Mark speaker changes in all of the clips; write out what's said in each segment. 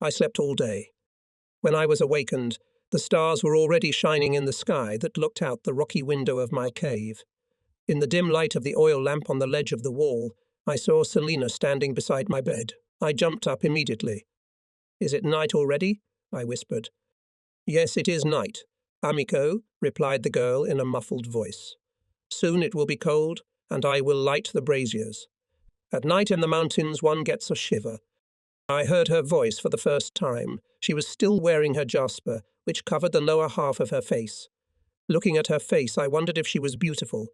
Speaker 1: I slept all day. When I was awakened, the stars were already shining in the sky that looked out the rocky window of my cave. In the dim light of the oil lamp on the ledge of the wall, I saw Selina standing beside my bed. I jumped up immediately. "Is it night already?" I whispered. "Yes, it is night, amico," replied the girl in a muffled voice. "Soon it will be cold, and I will light the braziers. At night in the mountains one gets a shiver." I heard her voice for the first time. She was still wearing her jasper, which covered the lower half of her face. Looking at her face, I wondered if she was beautiful.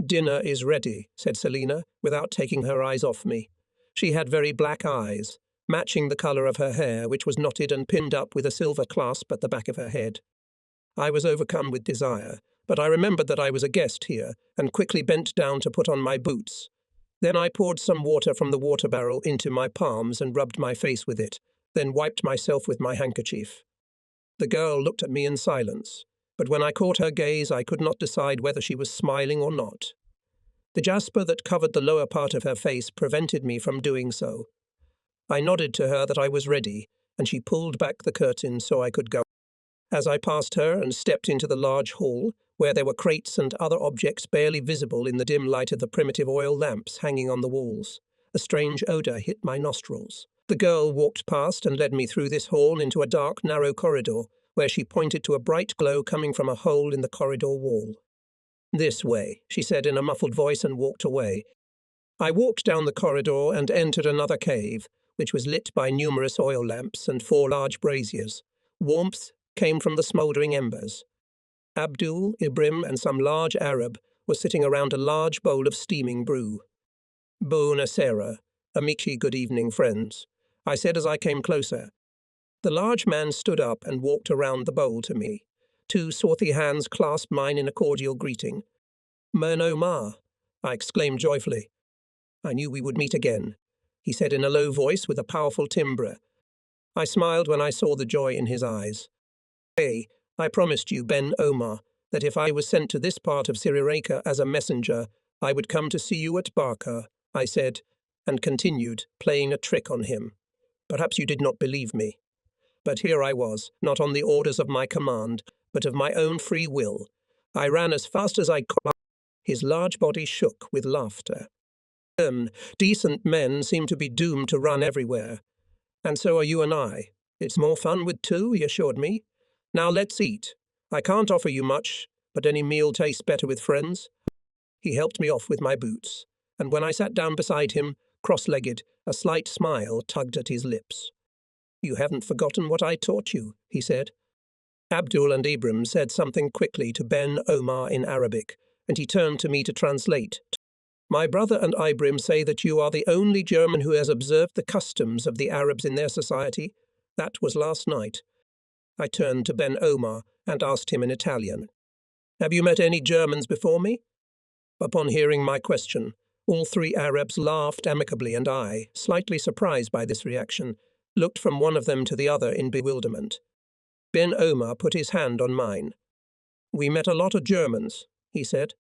Speaker 1: "Dinner is ready," said Selina, without taking her eyes off me. She had very black eyes, matching the colour of her hair, which was knotted and pinned up with a silver clasp at the back of her head. I was overcome with desire, but I remembered that I was a guest here, and quickly bent down to put on my boots. Then I poured some water from the water barrel into my palms and rubbed my face with it, then wiped myself with my handkerchief. The girl looked at me in silence, but when I caught her gaze I could not decide whether she was smiling or not. The jasper that covered the lower part of her face prevented me from doing so. I nodded to her that I was ready, and she pulled back the curtain so I could go. As I passed her and stepped into the large hall, where there were crates and other objects barely visible in the dim light of the primitive oil lamps hanging on the walls, a strange odour hit my nostrils. The girl walked past and led me through this hall into a dark, narrow corridor, where she pointed to a bright glow coming from a hole in the corridor wall. "This way," she said in a muffled voice, and walked away. I walked down the corridor and entered another cave, which was lit by numerous oil lamps and 4 large braziers. Warmth came from the smouldering embers. Abdul, Ibrim, and some large Arab were sitting around a large bowl of steaming brew. "Buona sera, amici, good evening, friends," I said as I came closer. The large man stood up and walked around the bowl to me. 2 swarthy hands clasped mine in a cordial greeting. "Men Omar," I exclaimed joyfully. "I knew we would meet again," he said in a low voice with a powerful timbre. I smiled when I saw the joy in his eyes. "Hey, I promised you, Ben Omar, that if I was sent to this part of Sirireka as a messenger, I would come to see you at Barca," I said, and continued, playing a trick on him. "Perhaps you did not believe me. But here I was, not on the orders of my command, but of my own free will. I ran as fast as I could." His large body shook with laughter. "Decent men seem to be doomed to run everywhere. And so are you and I. It's more fun with 2, he assured me. Now let's eat. I can't offer you much, but any meal tastes better with friends." He helped me off with my boots, and when I sat down beside him, cross-legged, a slight smile tugged at his lips. "You haven't forgotten what I taught you," he said. Abdul and Ibram said something quickly to Ben Omar in Arabic, and he turned to me to translate. "My brother and Ibram say that you are the only German who has observed the customs of the Arabs in their society. That was last night." I turned to Ben Omar and asked him in Italian, "Have you met any Germans before me?" Upon hearing my question, all 3 Arabs laughed amicably, and I, slightly surprised by this reaction, looked from one of them to the other in bewilderment. Ben Omar put his hand on mine. "We met a lot of Germans," he said.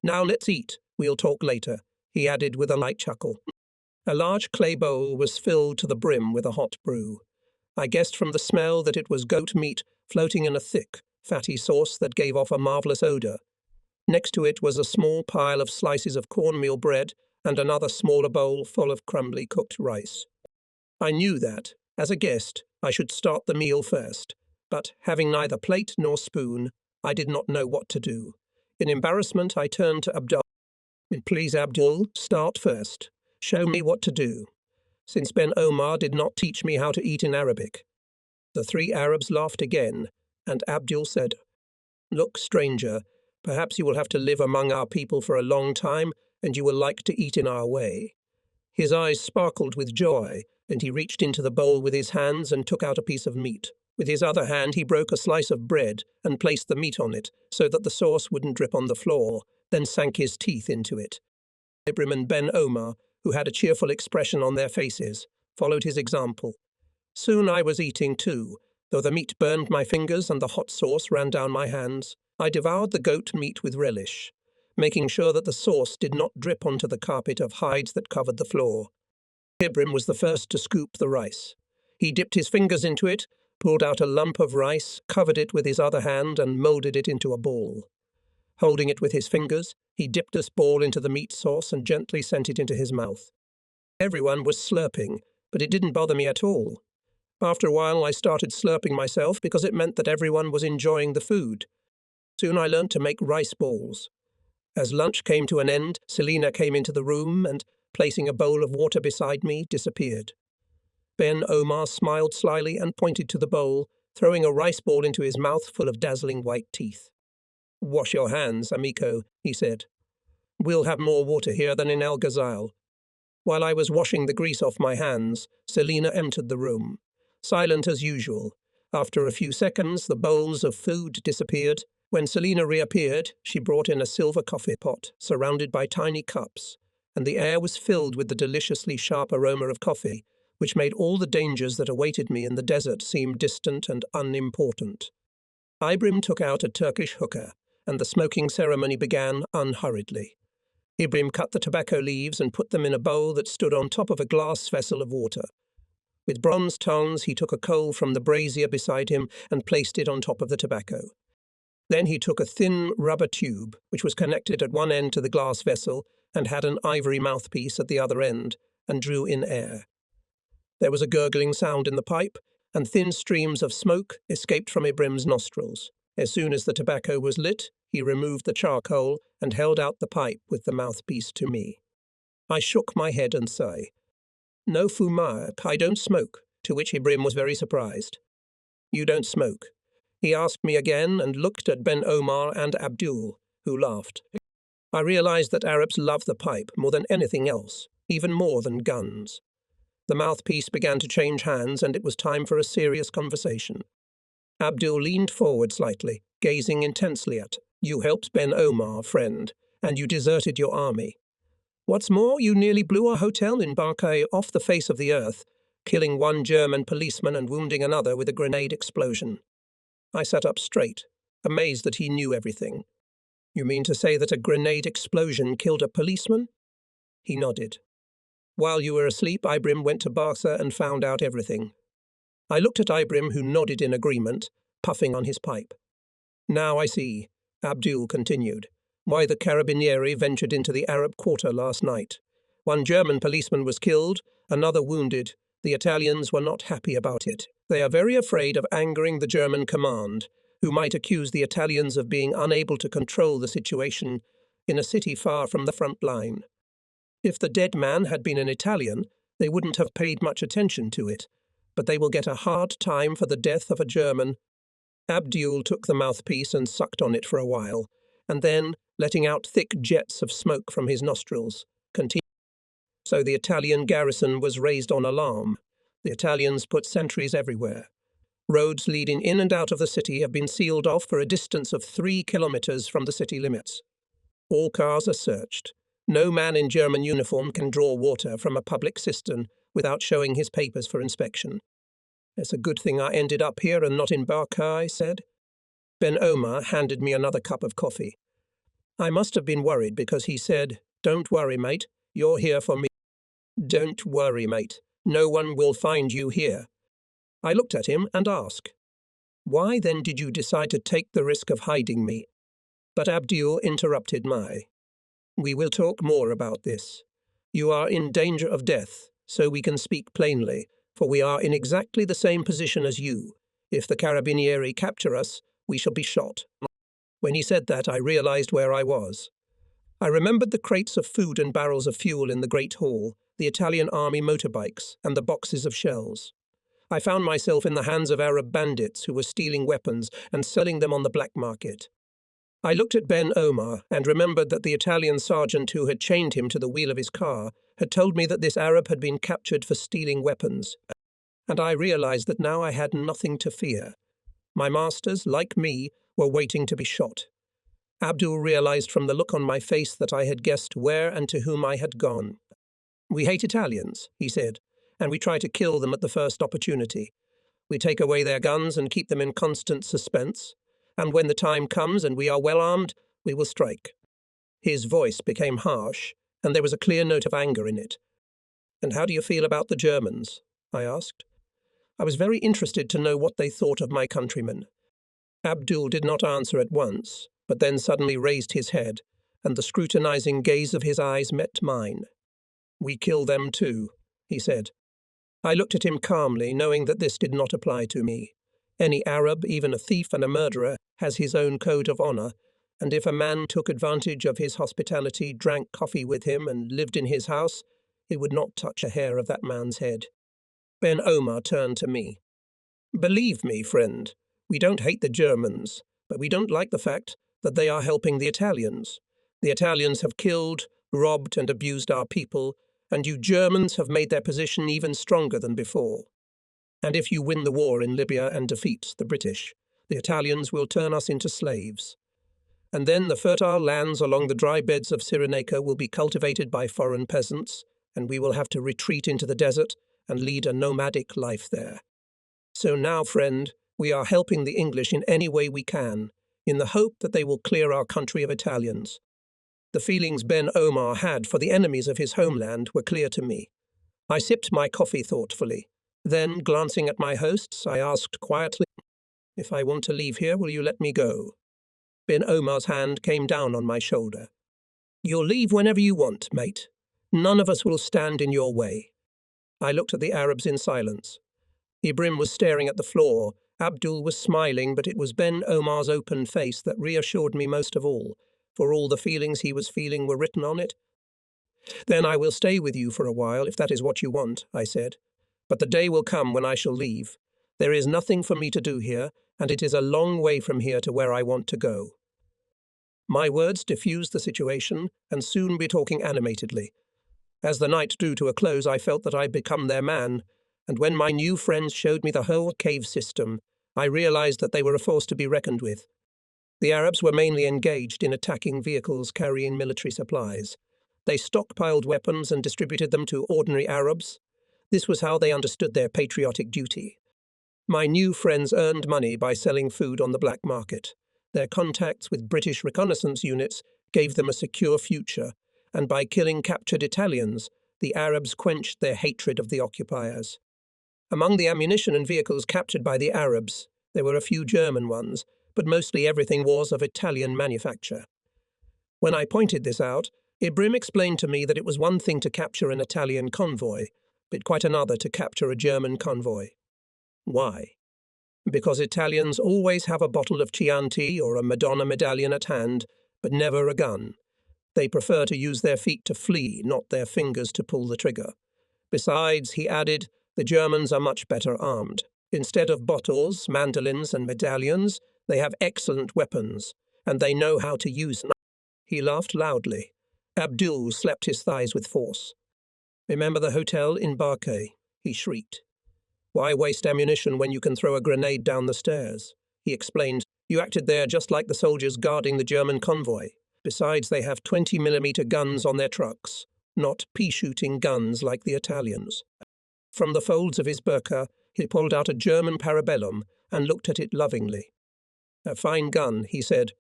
Speaker 1: "Now let's eat. We'll talk later," he added with a light chuckle. A large clay bowl was filled to the brim with a hot brew. I guessed from the smell that it was goat meat floating in a thick, fatty sauce that gave off a marvellous odour. Next to it was a small pile of slices of cornmeal bread and another smaller bowl full of crumbly cooked rice. I knew that, as a guest, I should start the meal first, but having neither plate nor spoon, I did not know what to do. In embarrassment, I turned to Abdul. "Please, Abdul, start first. Show me what to do," since Ben Omar did not teach me how to eat in Arabic. The 3 Arabs laughed again, and Abdul said, "Look, stranger, perhaps you will have to live among our people for a long time, and you will like to eat in our way." His eyes sparkled with joy, and he reached into the bowl with his hands and took out a piece of meat. With his other hand he broke a slice of bread and placed the meat on it so that the sauce wouldn't drip on the floor, then sank his teeth into it. Ibram and Ben Omar, who had a cheerful expression on their faces, followed his example. Soon I was eating too, though the meat burned my fingers and the hot sauce ran down my hands. I devoured the goat meat with relish, making sure that the sauce did not drip onto the carpet of hides that covered the floor. Ibram was the first to scoop the rice. He dipped his fingers into it, pulled out a lump of rice, covered it with his other hand, and moulded it into a ball. Holding it with his fingers, he dipped this ball into the meat sauce and gently sent it into his mouth. Everyone was slurping, but it didn't bother me at all. After a while, I started slurping myself because it meant that everyone was enjoying the food. Soon I learned to make rice balls. As lunch came to an end, Selina came into the room and, placing a bowl of water beside me, disappeared. Ben Omar smiled slyly and pointed to the bowl, throwing a rice ball into his mouth full of dazzling white teeth. "Wash your hands, amico," he said. "We'll have more water here than in El Ghazal." While I was washing the grease off my hands, Selina entered the room. Silent as usual. After a few seconds, the bowls of food disappeared. When Selina reappeared, she brought in a silver coffee pot, surrounded by tiny cups, and the air was filled with the deliciously sharp aroma of coffee, which made all the dangers that awaited me in the desert seem distant and unimportant. Ibrim took out a Turkish hookah, and the smoking ceremony began unhurriedly. Ibrim cut the tobacco leaves and put them in a bowl that stood on top of a glass vessel of water. With bronze tongs, he took a coal from the brazier beside him and placed it on top of the tobacco. Then he took a thin rubber tube, which was connected at one end to the glass vessel and had an ivory mouthpiece at the other end, and drew in air. There was a gurgling sound in the pipe, and thin streams of smoke escaped from Ibrim's nostrils. As soon as the tobacco was lit, he removed the charcoal and held out the pipe with the mouthpiece to me. I shook my head and sighed. "No fumar, I don't smoke," to which Ibrim was very surprised. "You don't smoke?" He asked me again and looked at Ben Omar and Abdul, who laughed. I realized that Arabs love the pipe more than anything else, even more than guns. The mouthpiece began to change hands, and it was time for a serious conversation. Abdul leaned forward slightly, gazing intensely at, "You helped Ben Omar, friend, and you deserted your army. What's more, you nearly blew our hotel in Barkay off the face of the earth, killing one German policeman and wounding another with a grenade explosion." I sat up straight, amazed that he knew everything. "You mean to say that a grenade explosion killed a policeman?" He nodded. "While you were asleep, Ibrim went to Barca and found out everything." I looked at Ibrim, who nodded in agreement, puffing on his pipe. "Now I see," Abdul continued, "why the Carabinieri ventured into the Arab quarter last night. One German policeman was killed, another wounded. The Italians were not happy about it. They are very afraid of angering the German command, who might accuse the Italians of being unable to control the situation in a city far from the front line. If the dead man had been an Italian, they wouldn't have paid much attention to it, but they will get a hard time for the death of a German." Abdul took the mouthpiece and sucked on it for a while, and then, letting out thick jets of smoke from his nostrils, continued. "So the Italian garrison was raised on alarm. The Italians put sentries everywhere. Roads leading in and out of the city have been sealed off for a distance of 3 kilometers from the city limits. All cars are searched. No man in German uniform can draw water from a public cistern without showing his papers for inspection. It's a good thing I ended up here and not in Barca," I said. Ben Omar handed me another cup of coffee. I must have been worried because he said, "Don't worry, mate. You're here for me." "Don't worry, mate. No one will find you here." I looked at him and asked, "Why then did you decide to take the risk of hiding me?" But Abdul interrupted my. "We will talk more about this. You are in danger of death, so we can speak plainly, for we are in exactly the same position as you. If the Carabinieri capture us, we shall be shot." When he said that, I realized where I was. I remembered the crates of food and barrels of fuel in the Great Hall, the Italian army motorbikes, and the boxes of shells. I found myself in the hands of Arab bandits who were stealing weapons and selling them on the black market. I looked at Ben Omar and remembered that the Italian sergeant who had chained him to the wheel of his car had told me that this Arab had been captured for stealing weapons, and I realized that now I had nothing to fear. My masters, like me, were waiting to be shot. Abdul realized from the look on my face that I had guessed where and to whom I had gone. "We hate Italians," he said, "and we try to kill them at the first opportunity. We take away their guns and keep them in constant suspense, and when the time comes and we are well armed, we will strike." His voice became harsh, and there was a clear note of anger in it. "And how do you feel about the Germans?" I asked. I was very interested to know what they thought of my countrymen. Abdul did not answer at once, but then suddenly raised his head, and the scrutinizing gaze of his eyes met mine. "We kill them too," he said. I looked at him calmly, knowing that this did not apply to me. Any Arab, even a thief and a murderer, has his own code of honor, and if a man took advantage of his hospitality, drank coffee with him, and lived in his house, it would not touch a hair of that man's head. Ben Omar turned to me. "Believe me, friend, we don't hate the Germans, but we don't like the fact that they are helping the Italians. The Italians have killed, robbed, and abused our people, and you Germans have made their position even stronger than before. And if you win the war in Libya and defeat the British, the Italians will turn us into slaves. And then the fertile lands along the dry beds of Cyrenaica will be cultivated by foreign peasants, and we will have to retreat into the desert and lead a nomadic life there. So now, friend, we are helping the English in any way we can, in the hope that they will clear our country of Italians." The feelings Ben Omar had for the enemies of his homeland were clear to me. I sipped my coffee thoughtfully. Then, glancing at my hosts, I asked quietly, "If I want to leave here, will you let me go?" Ben Omar's hand came down on my shoulder. "You'll leave whenever you want, mate. None of us will stand in your way." I looked at the Arabs in silence. Ibrahim was staring at the floor. Abdul was smiling, but it was Ben Omar's open face that reassured me most of all, for all the feelings he was feeling were written on it. "Then I will stay with you for a while, if that is what you want," I said. "But the day will come when I shall leave. There is nothing for me to do here, and it is a long way from here to where I want to go." My words diffused the situation, and soon we talking animatedly. As the night drew to a close, I felt that I'd become their man, and when my new friends showed me the whole cave system, I realized that they were a force to be reckoned with. The Arabs were mainly engaged in attacking vehicles carrying military supplies. They stockpiled weapons and distributed them to ordinary Arabs. This was how they understood their patriotic duty. My new friends earned money by selling food on the black market. Their contacts with British reconnaissance units gave them a secure future, and by killing captured Italians, the Arabs quenched their hatred of the occupiers. Among the ammunition and vehicles captured by the Arabs, there were a few German ones, but mostly everything was of Italian manufacture. When I pointed this out, Ibrahim explained to me that it was one thing to capture an Italian convoy, but quite another to capture a German convoy. Why? Because Italians always have a bottle of Chianti or a Madonna medallion at hand, but never a gun. They prefer to use their feet to flee, not their fingers to pull the trigger. Besides, he added, the Germans are much better armed. Instead of bottles, mandolins, and medallions, they have excellent weapons, and they know how to use them. He laughed loudly. Abdul slapped his thighs with force. "Remember the hotel in Barkay?" he shrieked. "Why waste ammunition when you can throw a grenade down the stairs?" He explained. "You acted there just like the soldiers guarding the German convoy. Besides, they have 20mm guns on their trucks, not pea-shooting guns like the Italians." From the folds of his burqa, he pulled out a German parabellum and looked at it lovingly. "A fine gun," he said,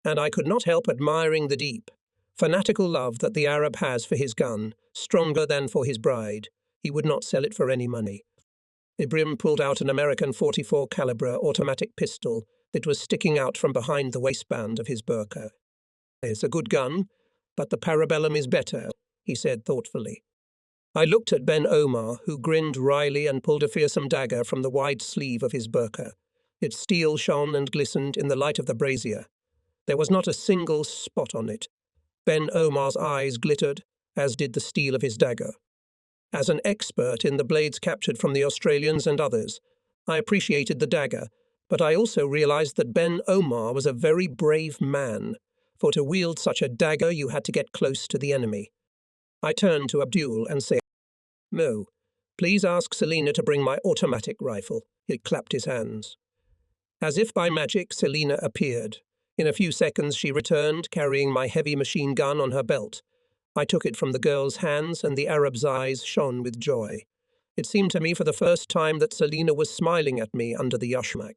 Speaker 1: and I could not help admiring the deep, fanatical love that the Arab has for his gun, stronger than for his bride. He would not sell it for any money. Ibrahim pulled out an American .44 caliber automatic pistol that was sticking out from behind the waistband of his burqa. "It's a good gun, but the parabellum is better," he said thoughtfully. I looked at Ben Omar, who grinned wryly and pulled a fearsome dagger from the wide sleeve of his burqa. Its steel shone and glistened in the light of the brazier. There was not a single spot on it. Ben Omar's eyes glittered, as did the steel of his dagger. As an expert in the blades captured from the Australians and others, I appreciated the dagger, but I also realized that Ben Omar was a very brave man, for to wield such a dagger you had to get close to the enemy. I turned to Abdul and said, "Mo, please ask Selina to bring my automatic rifle." He clapped his hands. As if by magic, Selina appeared. In a few seconds she returned, carrying my heavy machine gun on her belt. I took it from the girl's hands, and the Arab's eyes shone with joy. It seemed to me for the first time that Selina was smiling at me under the yashmak.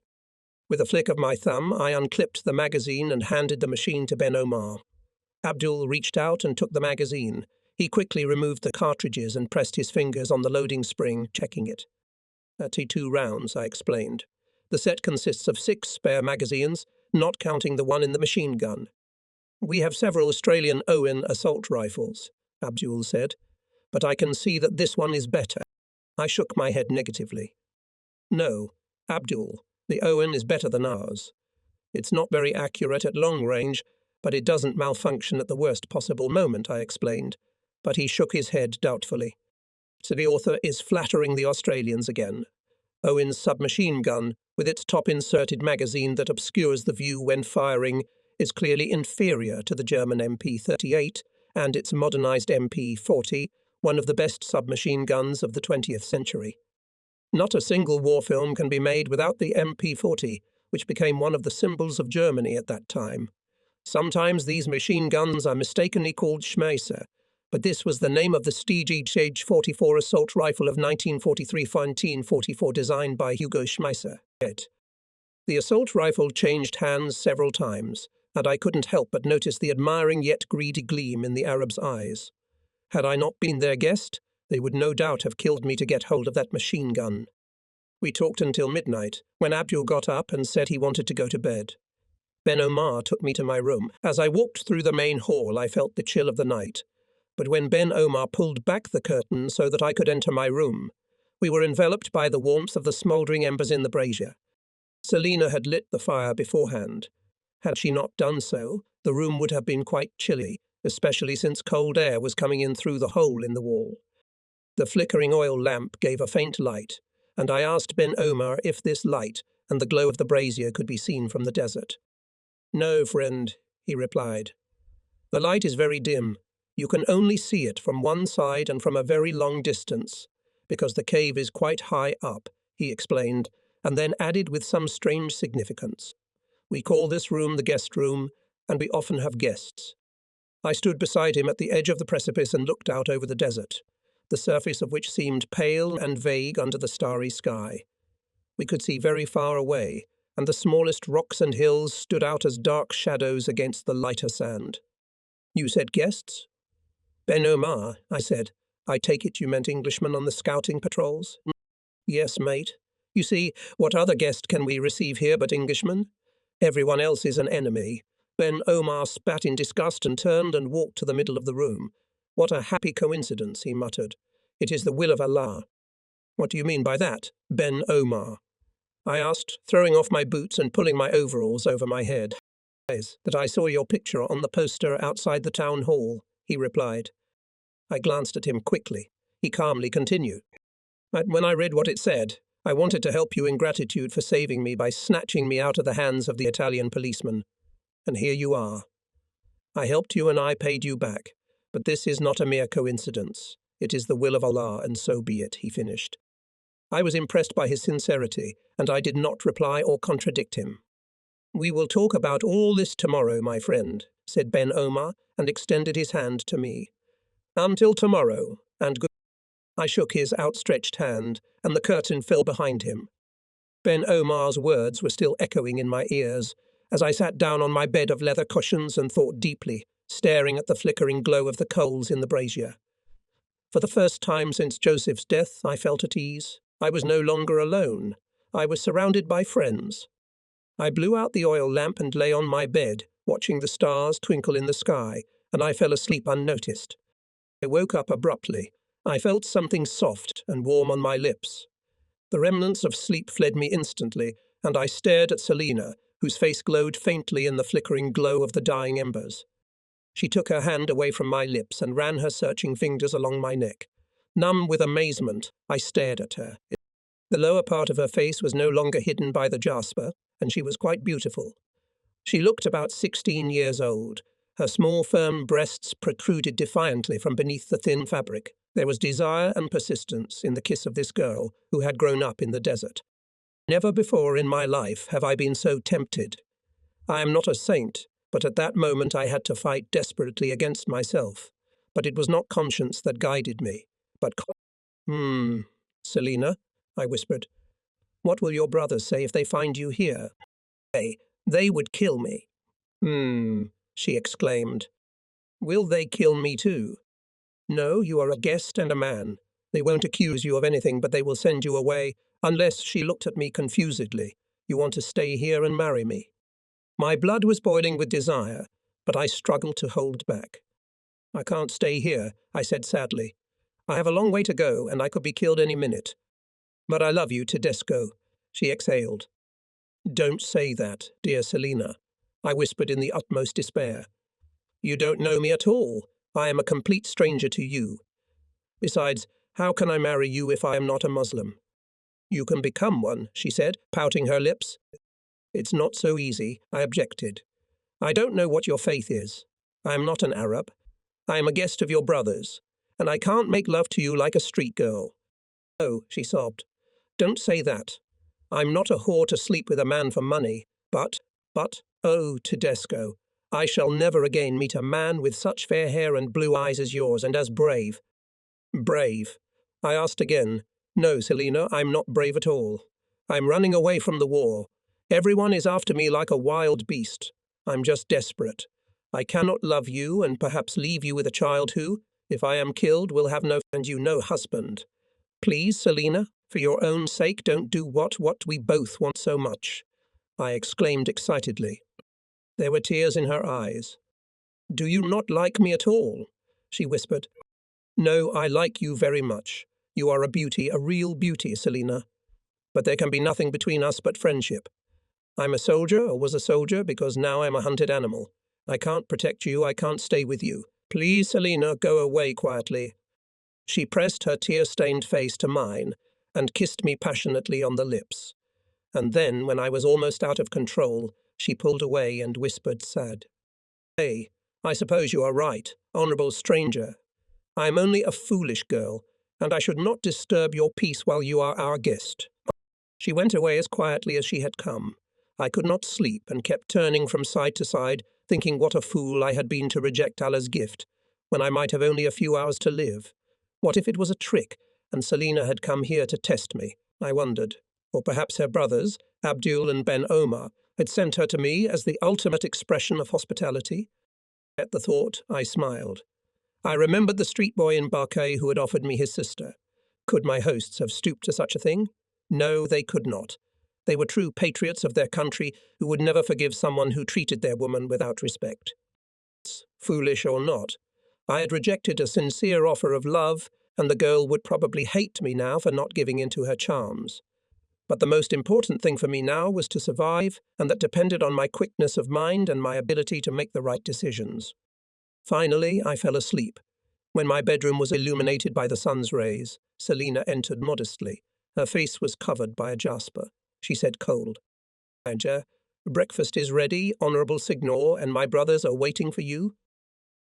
Speaker 1: With a flick of my thumb, I unclipped the magazine and handed the machine to Ben Omar. Abdul reached out and took the magazine. He quickly removed the cartridges and pressed his fingers on the loading spring, checking it. 32 rounds, I explained. The set consists of 6 spare magazines, not counting the one in the machine gun. We have several Australian Owen assault rifles, Abdul said, but I can see that this one is better. I shook my head negatively. No, Abdul, the Owen is better than ours. It's not very accurate at long range, but it doesn't malfunction at the worst possible moment, I explained. But he shook his head doubtfully. So the author is flattering the Australians again. Owen's submachine gun, with its top-inserted magazine that obscures the view when firing, is clearly inferior to the German MP-38 and its modernised MP-40, one of the best submachine guns of the 20th century. Not a single war film can be made without the MP-40, which became one of the symbols of Germany at that time. Sometimes these machine guns are mistakenly called Schmeisser, but this was the name of the Stege 44 assault rifle of 1943-1944 designed by Hugo Schmeisser. The assault rifle changed hands several times, and I couldn't help but notice the admiring yet greedy gleam in the Arabs' eyes. Had I not been their guest, they would no doubt have killed me to get hold of that machine gun. We talked until midnight, when Abdul got up and said he wanted to go to bed. Ben Omar took me to my room. As I walked through the main hall, I felt the chill of the night. But when Ben Omar pulled back the curtain so that I could enter my room, we were enveloped by the warmth of the smouldering embers in the brazier. Selina had lit the fire beforehand. Had she not done so, the room would have been quite chilly, especially since cold air was coming in through the hole in the wall. The flickering oil lamp gave a faint light, and I asked Ben Omar if this light and the glow of the brazier could be seen from the desert. "No, friend," he replied. "The light is very dim. You can only see it from one side and from a very long distance, because the cave is quite high up," he explained, and then added with some strange significance. "We call this room the guest room, and we often have guests." I stood beside him at the edge of the precipice and looked out over the desert, the surface of which seemed pale and vague under the starry sky. We could see very far away, and the smallest rocks and hills stood out as dark shadows against the lighter sand. "You said guests?" "Ben Omar," I said. "I take it you meant Englishmen on the scouting patrols?" "Yes, mate. You see, what other guest can we receive here but Englishmen? Everyone else is an enemy." Ben Omar spat in disgust and turned and walked to the middle of the room. "What a happy coincidence," he muttered. "It is the will of Allah." "What do you mean by that, Ben Omar?" I asked, throwing off my boots and pulling my overalls over my head. "That I saw your picture on the poster outside the town hall," he replied. I glanced at him quickly. He calmly continued. "When I read what it said, I wanted to help you in gratitude for saving me by snatching me out of the hands of the Italian policeman. And here you are. I helped you and I paid you back, but this is not a mere coincidence. It is the will of Allah, and so be it," he finished. I was impressed by his sincerity, and I did not reply or contradict him. "We will talk about all this tomorrow, my friend," said Ben Omar, and extended his hand to me. "Until tomorrow, and good." I shook his outstretched hand, and the curtain fell behind him. Ben Omar's words were still echoing in my ears, as I sat down on my bed of leather cushions and thought deeply, staring at the flickering glow of the coals in the brazier. For the first time since Joseph's death, I felt at ease. I was no longer alone. I was surrounded by friends. I blew out the oil lamp and lay on my bed, watching the stars twinkle in the sky, and I fell asleep unnoticed. I woke up abruptly. I felt something soft and warm on my lips. The remnants of sleep fled me instantly, and I stared at Selina, whose face glowed faintly in the flickering glow of the dying embers. She took her hand away from my lips and ran her searching fingers along my neck. Numb with amazement, I stared at her. The lower part of her face was no longer hidden by the jasper, and she was quite beautiful. She looked about 16 years old. Her small, firm breasts protruded defiantly from beneath the thin fabric. There was desire and persistence in the kiss of this girl who had grown up in the desert. Never before in my life have I been so tempted. I am not a saint, but at that moment I had to fight desperately against myself. But it was not conscience that guided me, but Selina, I whispered. "What will your brothers say if they find you here?" They would kill me." She exclaimed. "Will they kill me too?" "No, you are a guest and a man. They won't accuse you of anything, but they will send you away, Unless, she looked at me confusedly, you want to stay here and marry me. My blood was boiling with desire, but I struggled to hold back. I can't stay here, I said sadly. I have a long way to go, and I could be killed any minute. But I love you, Tedesco, she exhaled. Don't say that, dear Selina, I whispered in the utmost despair. You don't know me at all. I am a complete stranger to you. Besides, how can I marry you if I am not a Muslim? You can become one, she said, pouting her lips. It's not so easy, I objected. I don't know what your faith is. I am not an Arab. I am a guest of your brother's, and I can't make love to you like a street girl. Oh, she sobbed. Don't say that. I'm not a whore to sleep with a man for money, but, oh, Tedesco, I shall never again meet a man with such fair hair and blue eyes as yours, and as brave. Brave? I asked again. No, Selina, I'm not brave at all. I'm running away from the war. Everyone is after me like a wild beast. I'm just desperate. I cannot love you and perhaps leave you with a child who, if I am killed, will have no husband. Please, Selina, for your own sake, don't do what we both want so much, I exclaimed excitedly. There were tears in her eyes. Do you not like me at all? She whispered. No, I like you very much. You are a beauty, a real beauty, Selina. But there can be nothing between us but friendship. I'm a soldier, or was a soldier, because now I'm a hunted animal. I can't protect you, I can't stay with you. Please, Selina, go away quietly. She pressed her tear-stained face to mine and kissed me passionately on the lips. And then, when I was almost out of control, she pulled away and whispered sad. Hey, I suppose you are right, honourable stranger. I am only a foolish girl, and I should not disturb your peace while you are our guest. She went away as quietly as she had come. I could not sleep and kept turning from side to side, thinking what a fool I had been to reject Allah's gift, when I might have only a few hours to live. What if it was a trick, and Selina had come here to test me, I wondered. Or perhaps her brothers, Abdul and Ben Omar, had sent her to me as the ultimate expression of hospitality. At the thought, I smiled. I remembered the street boy in Barkay who had offered me his sister. Could my hosts have stooped to such a thing? No, they could not. They were true patriots of their country who would never forgive someone who treated their woman without respect. Foolish or not, I had rejected a sincere offer of love, and the girl would probably hate me now for not giving in to her charms. But the most important thing for me now was to survive, and that depended on my quickness of mind and my ability to make the right decisions. Finally, I fell asleep. When my bedroom was illuminated by the sun's rays, Selina entered modestly. Her face was covered by a jasper. She said cold, Major, breakfast is ready, Honourable Signor, and my brothers are waiting for you.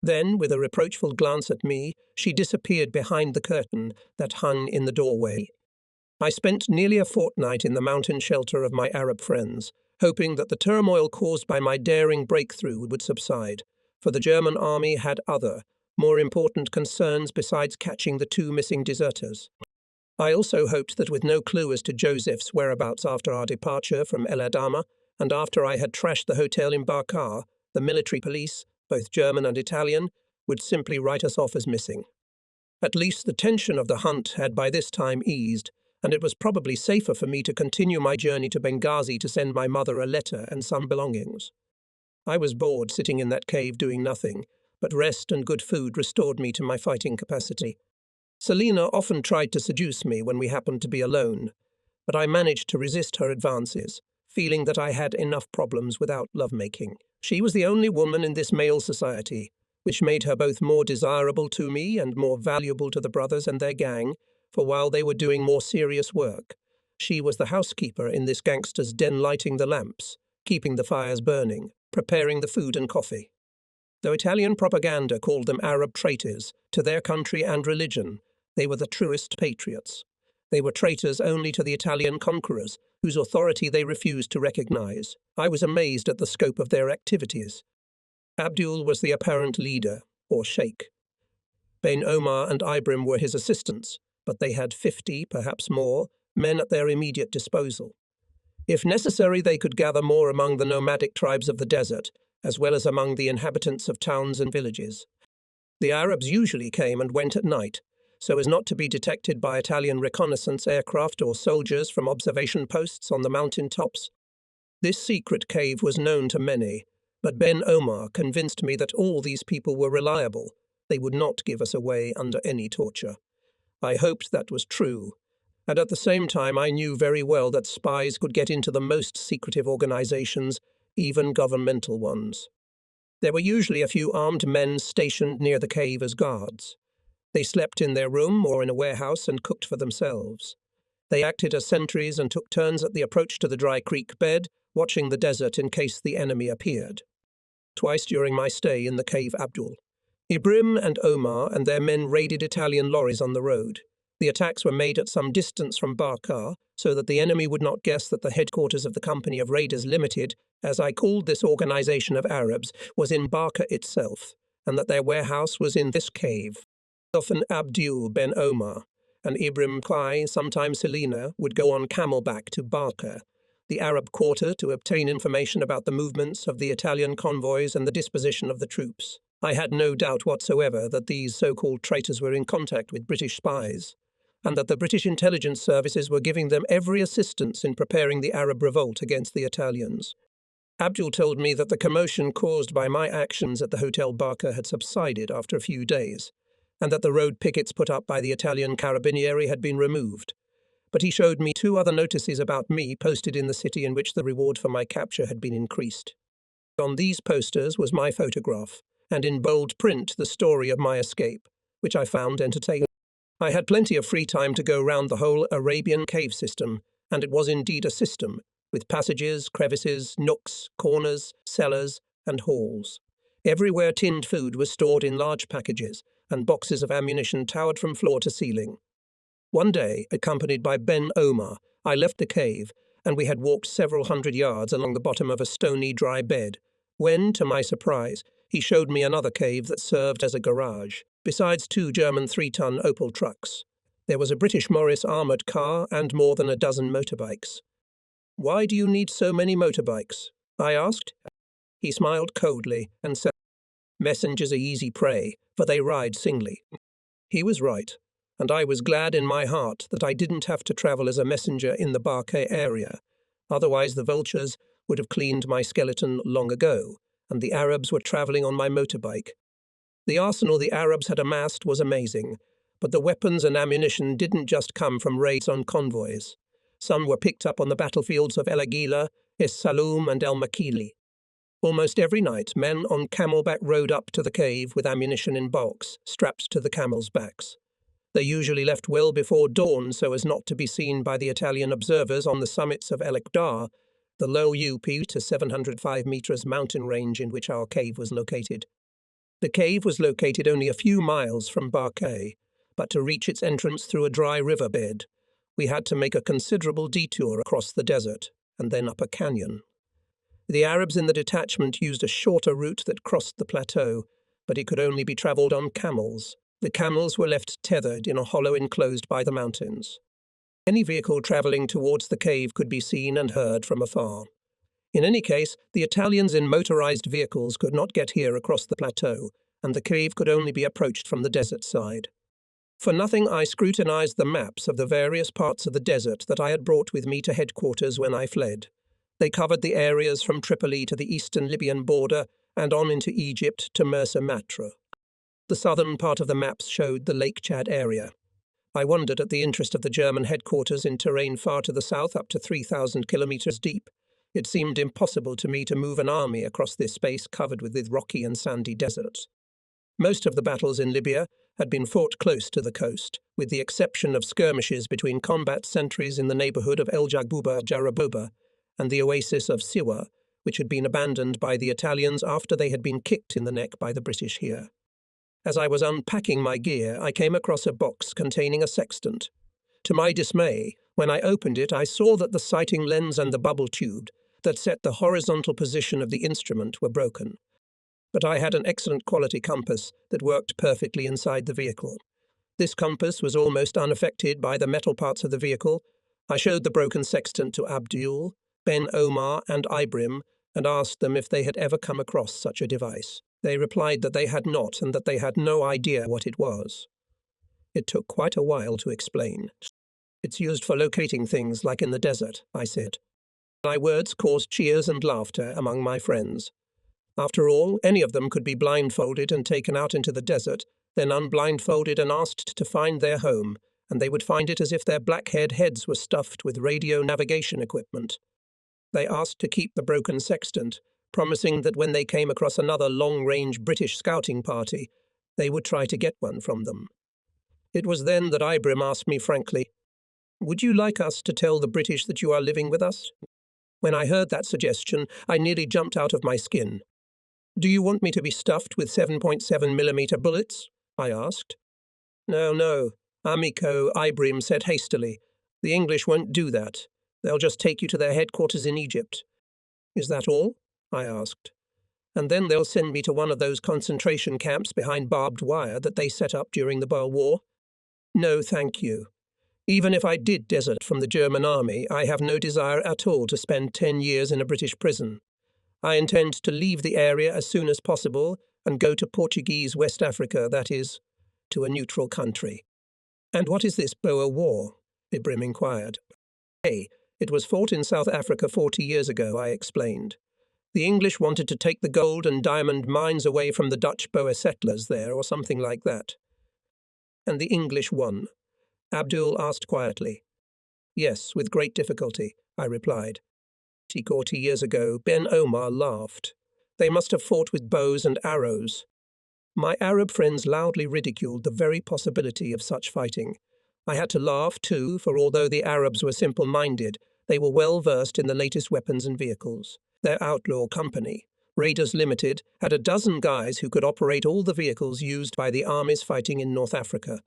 Speaker 1: Then, with a reproachful glance at me, she disappeared behind the curtain that hung in the doorway. I spent nearly a fortnight in the mountain shelter of my Arab friends, hoping that the turmoil caused by my daring breakthrough would subside, for the German army had other, more important concerns besides catching the 2 missing deserters. I also hoped that with no clue as to Joseph's whereabouts after our departure from El Adama, and after I had trashed the hotel in Barkar, the military police, both German and Italian, would simply write us off as missing. At least the tension of the hunt had by this time eased, and it was probably safer for me to continue my journey to Benghazi to send my mother a letter and some belongings. I was bored sitting in that cave doing nothing, but rest and good food restored me to my fighting capacity. Selina often tried to seduce me when we happened to be alone, but I managed to resist her advances, feeling that I had enough problems without lovemaking. She was the only woman in this male society, which made her both more desirable to me and more valuable to the brothers and their gang, for while they were doing more serious work, she was the housekeeper in this gangster's den, lighting the lamps, keeping the fires burning, preparing the food and coffee. Though Italian propaganda called them Arab traitors to their country and religion, they were the truest patriots. They were traitors only to the Italian conquerors, whose authority they refused to recognize. I was amazed at the scope of their activities. Abdul was the apparent leader, or sheikh. Ben Omar and Ibrim were his assistants, but they had 50, perhaps more, men at their immediate disposal. If necessary, they could gather more among the nomadic tribes of the desert, as well as among the inhabitants of towns and villages. The Arabs usually came and went at night, so as not to be detected by Italian reconnaissance aircraft or soldiers from observation posts on the mountain tops. This secret cave was known to many, but Ben Omar convinced me that all these people were reliable. They would not give us away under any torture. I hoped that was true, and at the same time I knew very well that spies could get into the most secretive organizations, even governmental ones. There were usually a few armed men stationed near the cave as guards. They slept in their room or in a warehouse and cooked for themselves. They acted as sentries and took turns at the approach to the dry creek bed, watching the desert in case the enemy appeared. Twice during my stay in the cave Abdul, Ibrahim and Omar and their men raided Italian lorries on the road. The attacks were made at some distance from Barca, so that the enemy would not guess that the headquarters of the Company of Raiders Limited, as I called this organization of Arabs, was in Barca itself, and that their warehouse was in this cave. Often Abdul Ben Omar and Ibrahim Kai, sometimes Selina, would go on camelback to Barca, the Arab quarter, to obtain information about the movements of the Italian convoys and the disposition of the troops. I had no doubt whatsoever that these so-called traitors were in contact with British spies, and that the British intelligence services were giving them every assistance in preparing the Arab revolt against the Italians. Abdul told me that the commotion caused by my actions at the Hotel Barca had subsided after a few days, and that the road pickets put up by the Italian Carabinieri had been removed. But he showed me 2 other notices about me posted in the city in which the reward for my capture had been increased. On these posters was my photograph, and in bold print the story of my escape, which I found entertaining. I had plenty of free time to go round the whole Arabian cave system, and it was indeed a system, with passages, crevices, nooks, corners, cellars, and halls. Everywhere tinned food was stored in large packages, and boxes of ammunition towered from floor to ceiling. One day, accompanied by Ben Omar, I left the cave, and we had walked several hundred yards along the bottom of a stony, dry bed, when, to my surprise, he showed me another cave that served as a garage. Besides 2 German 3-ton Opel trucks, there was a British Morris armoured car and more than a dozen motorbikes. "Why do you need so many motorbikes?" I asked. He smiled coldly and said, "Messengers are easy prey, for they ride singly." He was right, and I was glad in my heart that I didn't have to travel as a messenger in the Barca area. Otherwise the vultures would have cleaned my skeleton long ago, and the Arabs were travelling on my motorbike. The arsenal the Arabs had amassed was amazing, but the weapons and ammunition didn't just come from raids on convoys. Some were picked up on the battlefields of El Aguila, Es Saloum, and El Makili. Almost every night, men on camelback rode up to the cave with ammunition in bulks, strapped to the camels' backs. They usually left well before dawn so as not to be seen by the Italian observers on the summits of El Akdar, the low UP to 705 meters mountain range in which our cave was located. The cave was located only a few miles from Barca, but to reach its entrance through a dry riverbed, we had to make a considerable detour across the desert and then up a canyon. The Arabs in the detachment used a shorter route that crossed the plateau, but it could only be travelled on camels. The camels were left tethered in a hollow enclosed by the mountains. Any vehicle travelling towards the cave could be seen and heard from afar. In any case, the Italians in motorized vehicles could not get here across the plateau, and the cave could only be approached from the desert side. For nothing, I scrutinized the maps of the various parts of the desert that I had brought with me to headquarters when I fled. They covered the areas from Tripoli to the eastern Libyan border and on into Egypt to Mersa Matra. The southern part of the maps showed the Lake Chad area. I wondered at the interest of the German headquarters in terrain far to the south, up to 3,000 kilometers deep. It seemed impossible to me to move an army across this space covered with rocky and sandy deserts. Most of the battles in Libya had been fought close to the coast, with the exception of skirmishes between combat sentries in the neighbourhood of El Jagbuba Jarabuba and the oasis of Siwa, which had been abandoned by the Italians after they had been kicked in the neck by the British here. As I was unpacking my gear, I came across a box containing a sextant. To my dismay, when I opened it, I saw that the sighting lens and the bubble tube that set the horizontal position of the instrument were broken. But I had an excellent quality compass that worked perfectly inside the vehicle. This compass was almost unaffected by the metal parts of the vehicle. I showed the broken sextant to Abdul, Ben Omar, and Ibrahim, and asked them if they had ever come across such a device. They replied that they had not, and that they had no idea what it was. It took quite a while to explain. It's used for locating things like in the desert, I said. My words caused cheers and laughter among my friends. After all, any of them could be blindfolded and taken out into the desert, then unblindfolded and asked to find their home, and they would find it as if their black-haired heads were stuffed with radio navigation equipment. They asked to keep the broken sextant, promising that when they came across another long-range British scouting party, they would try to get one from them. It was then that Ibram asked me frankly, "Would you like us to tell the British that you are living with us?" When I heard that suggestion, I nearly jumped out of my skin. "Do you want me to be stuffed with 7.7mm bullets?" I asked. No, Amico, Ibram said hastily. "The English won't do that. They'll just take you to their headquarters in Egypt." "Is that all?" I asked. "And then they'll send me to one of those concentration camps behind barbed wire that they set up during the Boer War?" "No, thank you. Even if I did desert from the German army, I have no desire at all to spend 10 years in a British prison. I intend to leave the area as soon as possible and go to Portuguese West Africa, that is, to a neutral country." "And what is this Boer War?" Ibram inquired. "Hey, it was fought in South Africa 40 years ago," I explained. "The English wanted to take the gold and diamond mines away from the Dutch Boer settlers there, or something like that." "And the English won?" Abdul asked quietly. "Yes, with great difficulty," I replied. 40 years ago, Ben Omar laughed. "They must have fought with bows and arrows." My Arab friends loudly ridiculed the very possibility of such fighting. I had to laugh too, for although the Arabs were simple-minded, they were well versed in the latest weapons and vehicles. Their outlaw company, Raiders Limited, had a dozen guys who could operate all the vehicles used by the armies fighting in North Africa.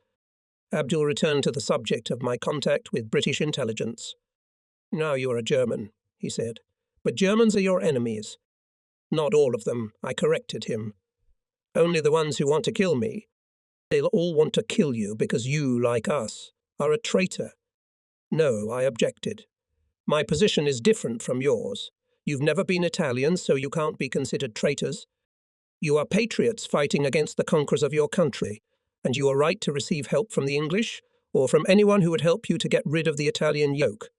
Speaker 1: Abdul returned to the subject of my contact with British intelligence. "Now you're a German," he said. "But Germans are your enemies." "Not all of them," I corrected him. "Only the ones who want to kill me. They'll all want to kill you because you, like us, are a traitor." "No," I objected. "My position is different from yours. You've never been Italians, so you can't be considered traitors. You are patriots fighting against the conquerors of your country, and you are right to receive help from the English, or from anyone who would help you to get rid of the Italian yoke.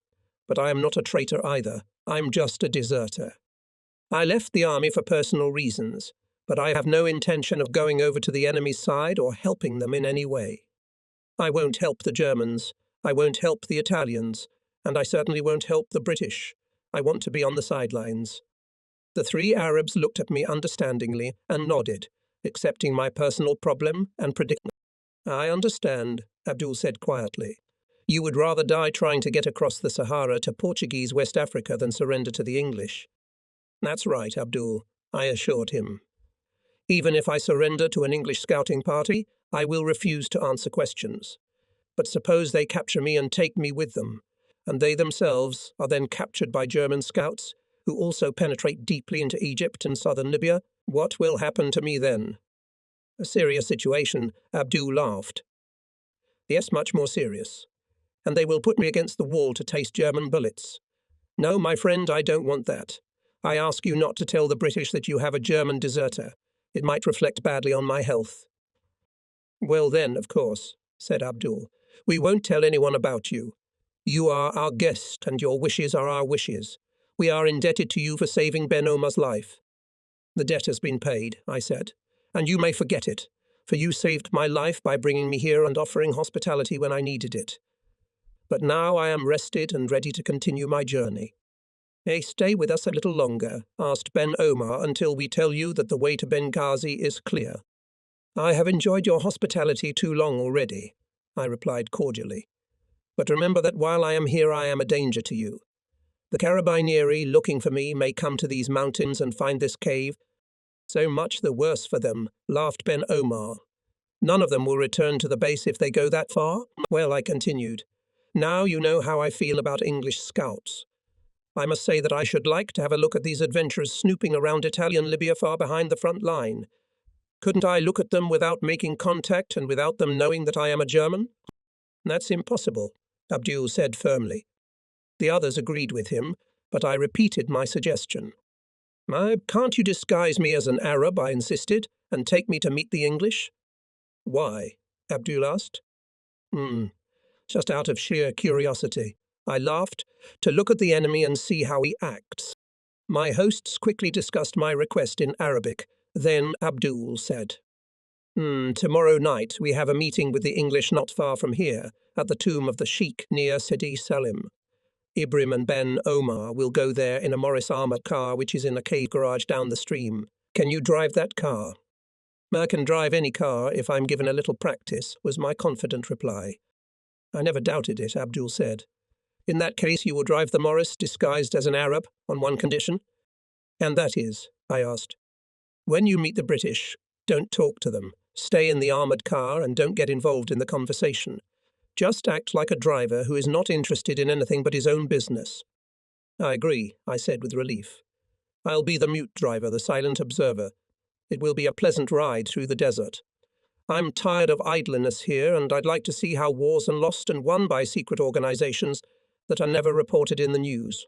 Speaker 1: But I am not a traitor either. I'm just a deserter. I left the army for personal reasons, but I have no intention of going over to the enemy's side or helping them in any way. I won't help the Germans, I won't help the Italians, and I certainly won't help the British. I want to be on the sidelines." The three Arabs looked at me understandingly and nodded, accepting my personal problem and predicament. "I understand," Abdul said quietly. "You would rather die trying to get across the Sahara to Portuguese West Africa than surrender to the English." "That's right, Abdul," I assured him. "Even if I surrender to an English scouting party, I will refuse to answer questions. But suppose they capture me and take me with them, and they themselves are then captured by German scouts, who also penetrate deeply into Egypt and southern Libya, what will happen to me then?" "A serious situation," Abdul laughed. "Yes, much more serious. And they will put me against the wall to taste German bullets. No, my friend, I don't want that. I ask you not to tell the British that you have a German deserter. It might reflect badly on my health." "Well then, of course," said Abdul, "we won't tell anyone about you. You are our guest, and your wishes are our wishes. We are indebted to you for saving Ben Omar's life." "The debt has been paid," I said, "and you may forget it, for you saved my life by bringing me here and offering hospitality when I needed it. But now I am rested and ready to continue my journey." "May stay with us a little longer," asked Ben Omar, "until we tell you that the way to Benghazi is clear." "I have enjoyed your hospitality too long already," I replied cordially. "But remember that while I am here I am a danger to you. The Carabinieri looking for me may come to these mountains and find this cave. So much the worse for them," laughed Ben Omar. "None of them will return to the base if they go that far." "Well," I continued, "now you know how I feel about English scouts. I must say that I should like to have a look at these adventurers snooping around Italian Libya far behind the front line. Couldn't I look at them without making contact and without them knowing that I am a German?" "That's impossible," Abdul said firmly. The others agreed with him, but I repeated my suggestion. "Can't you disguise me as an Arab," I insisted, "and take me to meet the English?" "Why?" Abdul asked. Just out of sheer curiosity. I laughed, to look at the enemy and see how he acts. My hosts quickly discussed my request in Arabic. Then Abdul said, Tomorrow night we have a meeting with the English not far from here, at the tomb of the Sheikh near Sidi Salim. Ibrim and Ben Omar will go there in a Morris armoured car which is in a cave garage down the stream. Can you drive that car? I can drive any car if I'm given a little practice, was my confident reply. I never doubted it, Abdul said. In that case you will drive the Morris disguised as an Arab, on one condition. And that is, I asked, when you meet the British, don't talk to them. Stay in the armoured car and don't get involved in the conversation. Just act like a driver who is not interested in anything but his own business. I agree, I said with relief. I'll be the mute driver, the silent observer. It will be a pleasant ride through the desert. I'm tired of idleness here, and I'd like to see how wars are lost and won by secret organizations that are never reported in the news.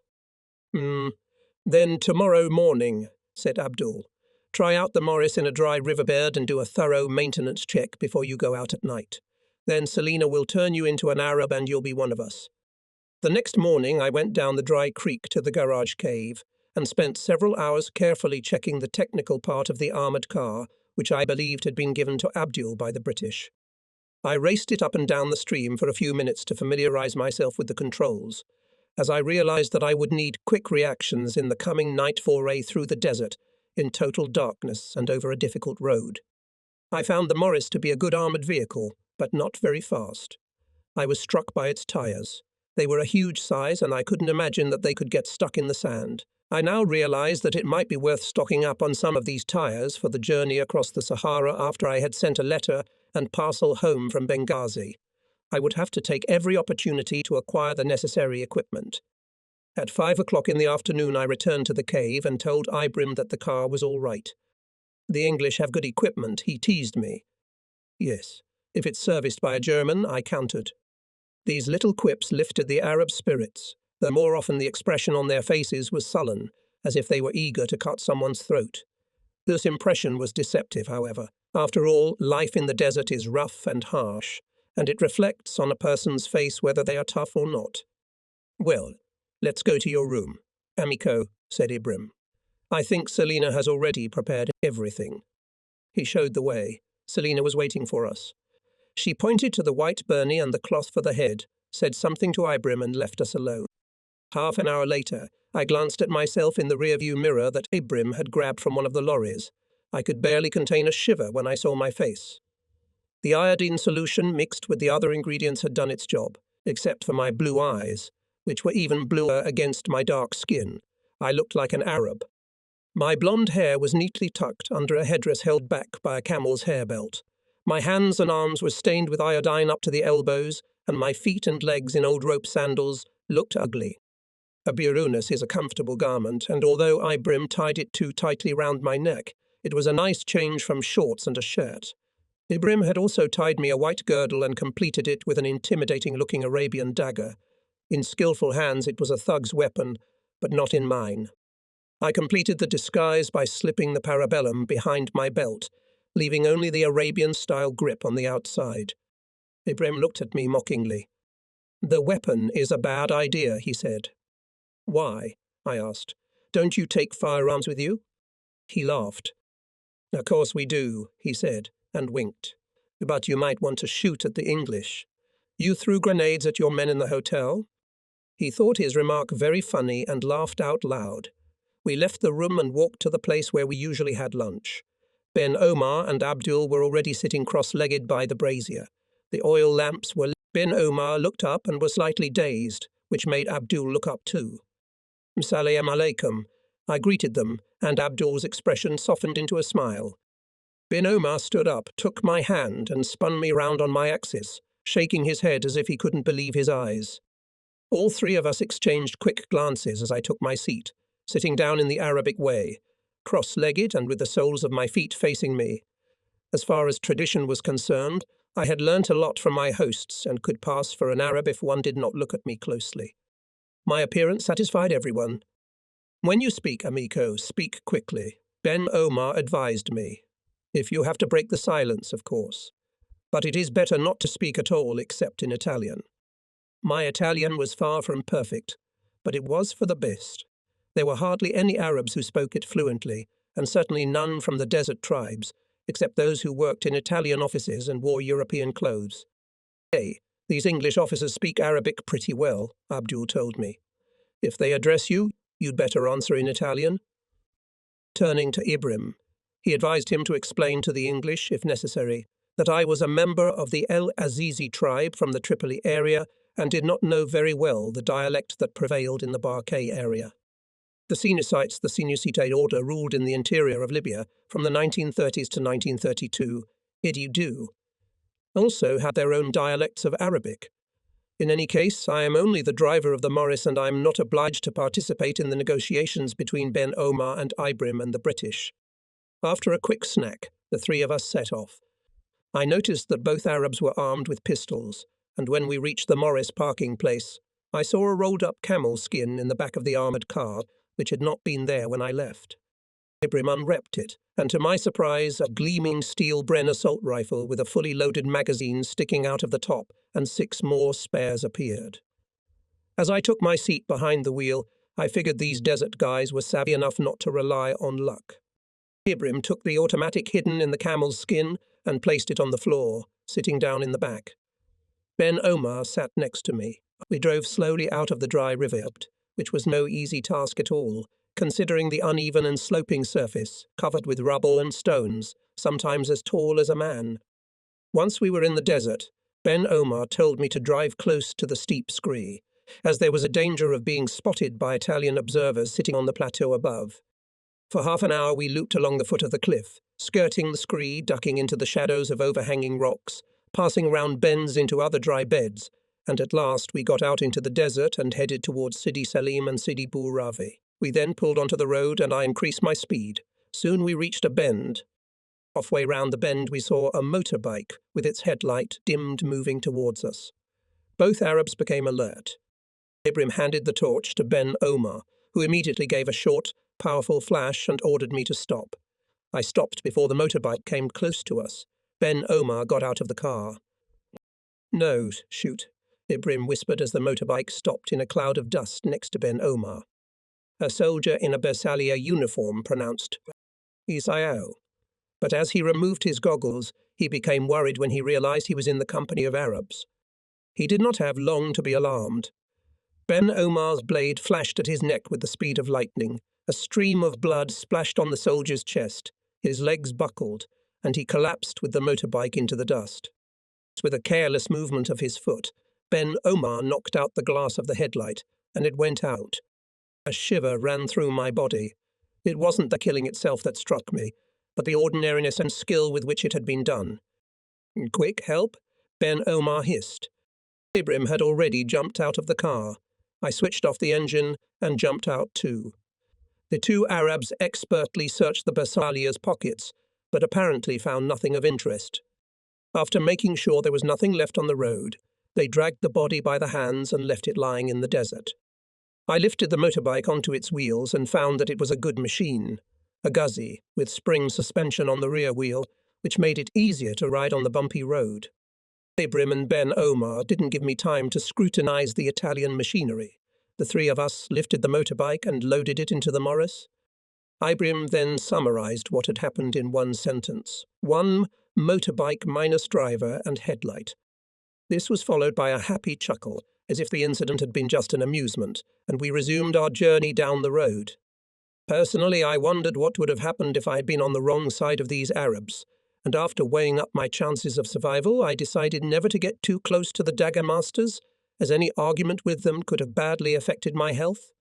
Speaker 1: Then tomorrow morning, said Abdul. Try out the Morris in a dry riverbed and do a thorough maintenance check before you go out at night. Then Selina will turn you into an Arab and you'll be one of us. The next morning I went down the dry creek to the garage cave and spent several hours carefully checking the technical part of the armoured car, which I believed had been given to Abdul by the British. I raced it up and down the stream for a few minutes to familiarise myself with the controls, as I realised that I would need quick reactions in the coming night foray through the desert, in total darkness and over a difficult road. I found the Morris to be a good armoured vehicle, but not very fast. I was struck by its tyres. They were a huge size, and I couldn't imagine that they could get stuck in the sand. I now realised that it might be worth stocking up on some of these tyres for the journey across the Sahara after I had sent a letter and parcel home from Benghazi. I would have to take every opportunity to acquire the necessary equipment. At 5 o'clock in the afternoon I returned to the cave and told Ibrim that the car was all right. The English have good equipment, he teased me. Yes, if it's serviced by a German, I countered. These little quips lifted the Arab spirits, though more often the expression on their faces was sullen, as if they were eager to cut someone's throat. This impression was deceptive, however. After all, life in the desert is rough and harsh, and it reflects on a person's face whether they are tough or not. Well, let's go to your room, amico, said Ibrim. I think Selina has already prepared everything. He showed the way. Selina was waiting for us. She pointed to the white burnie and the cloth for the head, said something to Ibrim and left us alone. Half an hour later, I glanced at myself in the rearview mirror that Ibrim had grabbed from one of the lorries. I could barely contain a shiver when I saw my face. The iodine solution mixed with the other ingredients had done its job, except for my blue eyes, which were even bluer against my dark skin. I looked like an Arab. My blonde hair was neatly tucked under a headdress held back by a camel's hair belt. My hands and arms were stained with iodine up to the elbows, and my feet and legs in old rope sandals looked ugly. A birunus is a comfortable garment, and although Ibrim tied it too tightly round my neck, it was a nice change from shorts and a shirt. Ibrim had also tied me a white girdle and completed it with an intimidating-looking Arabian dagger. In skillful hands it was a thug's weapon, but not in mine. I completed the disguise by slipping the parabellum behind my belt, leaving only the Arabian-style grip on the outside. Ibrim looked at me mockingly. The weapon is a bad idea, he said. Why? I asked. Don't you take firearms with you? He laughed. Of course we do, he said, and winked. But you might want to shoot at the English. You threw grenades at your men in the hotel? He thought his remark very funny and laughed out loud. We left the room and walked to the place where we usually had lunch. Ben Omar and Abdul were already sitting cross-legged by the brazier. The oil lamps were lit. Ben Omar looked up and was slightly dazed, which made Abdul look up too. Salam alaikum. I greeted them, and Abdul's expression softened into a smile. Ben Omar stood up, took my hand, and spun me round on my axis, shaking his head as if he couldn't believe his eyes. All three of us exchanged quick glances as I took my seat, sitting down in the Arabic way, cross-legged and with the soles of my feet facing me. As far as tradition was concerned, I had learnt a lot from my hosts and could pass for an Arab if one did not look at me closely. My appearance satisfied everyone. When you speak, amico, speak quickly, Ben Omar advised me. If you have to break the silence, of course. but it is better not to speak at all except in Italian. My Italian was far from perfect, but it was for the best. There were hardly any Arabs who spoke it fluently, and certainly none from the desert tribes, except those who worked in Italian offices and wore European clothes. Hey, these English officers speak Arabic pretty well, Abdul told me. If they address you, you'd better answer in Italian. Turning to Ibrahim, he advised him to explain to the English, if necessary, that I was a member of the El Azizi tribe from the Tripoli area and did not know very well the dialect that prevailed in the Barkay area. The Senuscites, the Senuscite order, ruled in the interior of Libya from the 1930s to 1932, Ididu, also had their own dialects of Arabic. In any case, I am only the driver of the Morris and I am not obliged to participate in the negotiations between Ben Omar and Ibrahim and the British. After a quick snack, the three of us set off. I noticed that both Arabs were armed with pistols, and when we reached the Morris parking place, I saw a rolled-up camel skin in the back of the armoured car, which had not been there when I left. Ibrahim unwrapped it, and to my surprise, a gleaming steel Bren assault rifle with a fully loaded magazine sticking out of the top, and 6 more spares appeared. As I took my seat behind the wheel, I figured these desert guys were savvy enough not to rely on luck. Ibrahim took the automatic hidden in the camel's skin and placed it on the floor, sitting down in the back. Ben Omar sat next to me. We drove slowly out of the dry river, which was no easy task at all, considering the uneven and sloping surface, covered with rubble and stones, sometimes as tall as a man. Once we were in the desert, Ben Omar told me to drive close to the steep scree, as there was a danger of being spotted by Italian observers sitting on the plateau above. For half an hour we looped along the foot of the cliff, skirting the scree, ducking into the shadows of overhanging rocks, passing round bends into other dry beds, and at last we got out into the desert and headed towards Sidi Salim and Sidi Bou Ravi. We then pulled onto the road and I increased my speed. Soon we reached a bend. Halfway round the bend we saw a motorbike with its headlight dimmed moving towards us. Both Arabs became alert. Ibrahim handed the torch to Ben Omar, who immediately gave a short, powerful flash and ordered me to stop. I stopped before the motorbike came close to us. Ben Omar got out of the car. "No, shoot," Ibrahim whispered as the motorbike stopped in a cloud of dust next to Ben Omar. A soldier in a Bersalia uniform pronounced, "Isao." But as he removed his goggles, he became worried when he realized he was in the company of Arabs. He did not have long to be alarmed. Ben Omar's blade flashed at his neck with the speed of lightning. A stream of blood splashed on the soldier's chest. His legs buckled, and he collapsed with the motorbike into the dust. With a careless movement of his foot, Ben Omar knocked out the glass of the headlight, and it went out. A shiver ran through my body. It wasn't the killing itself that struck me, but the ordinariness and skill with which it had been done. "Quick, help," Ben Omar hissed. Ibrahim had already jumped out of the car. I switched off the engine and jumped out too. The two Arabs expertly searched the Bersalia's pockets, but apparently found nothing of interest. After making sure there was nothing left on the road, they dragged the body by the hands and left it lying in the desert. I lifted the motorbike onto its wheels and found that it was a good machine, a Guzzi, with spring suspension on the rear wheel, which made it easier to ride on the bumpy road. Ibrahim and Ben Omar didn't give me time to scrutinize the Italian machinery. The three of us lifted the motorbike and loaded it into the Morris. Ibrahim then summarized what had happened in one sentence: 1 motorbike minus driver and headlight. This was followed by a happy chuckle, as if the incident had been just an amusement, and we resumed our journey down the road. Personally, I wondered what would have happened if I had been on the wrong side of these Arabs, and after weighing up my chances of survival, I decided never to get too close to the dagger masters, as any argument with them could have badly affected my health.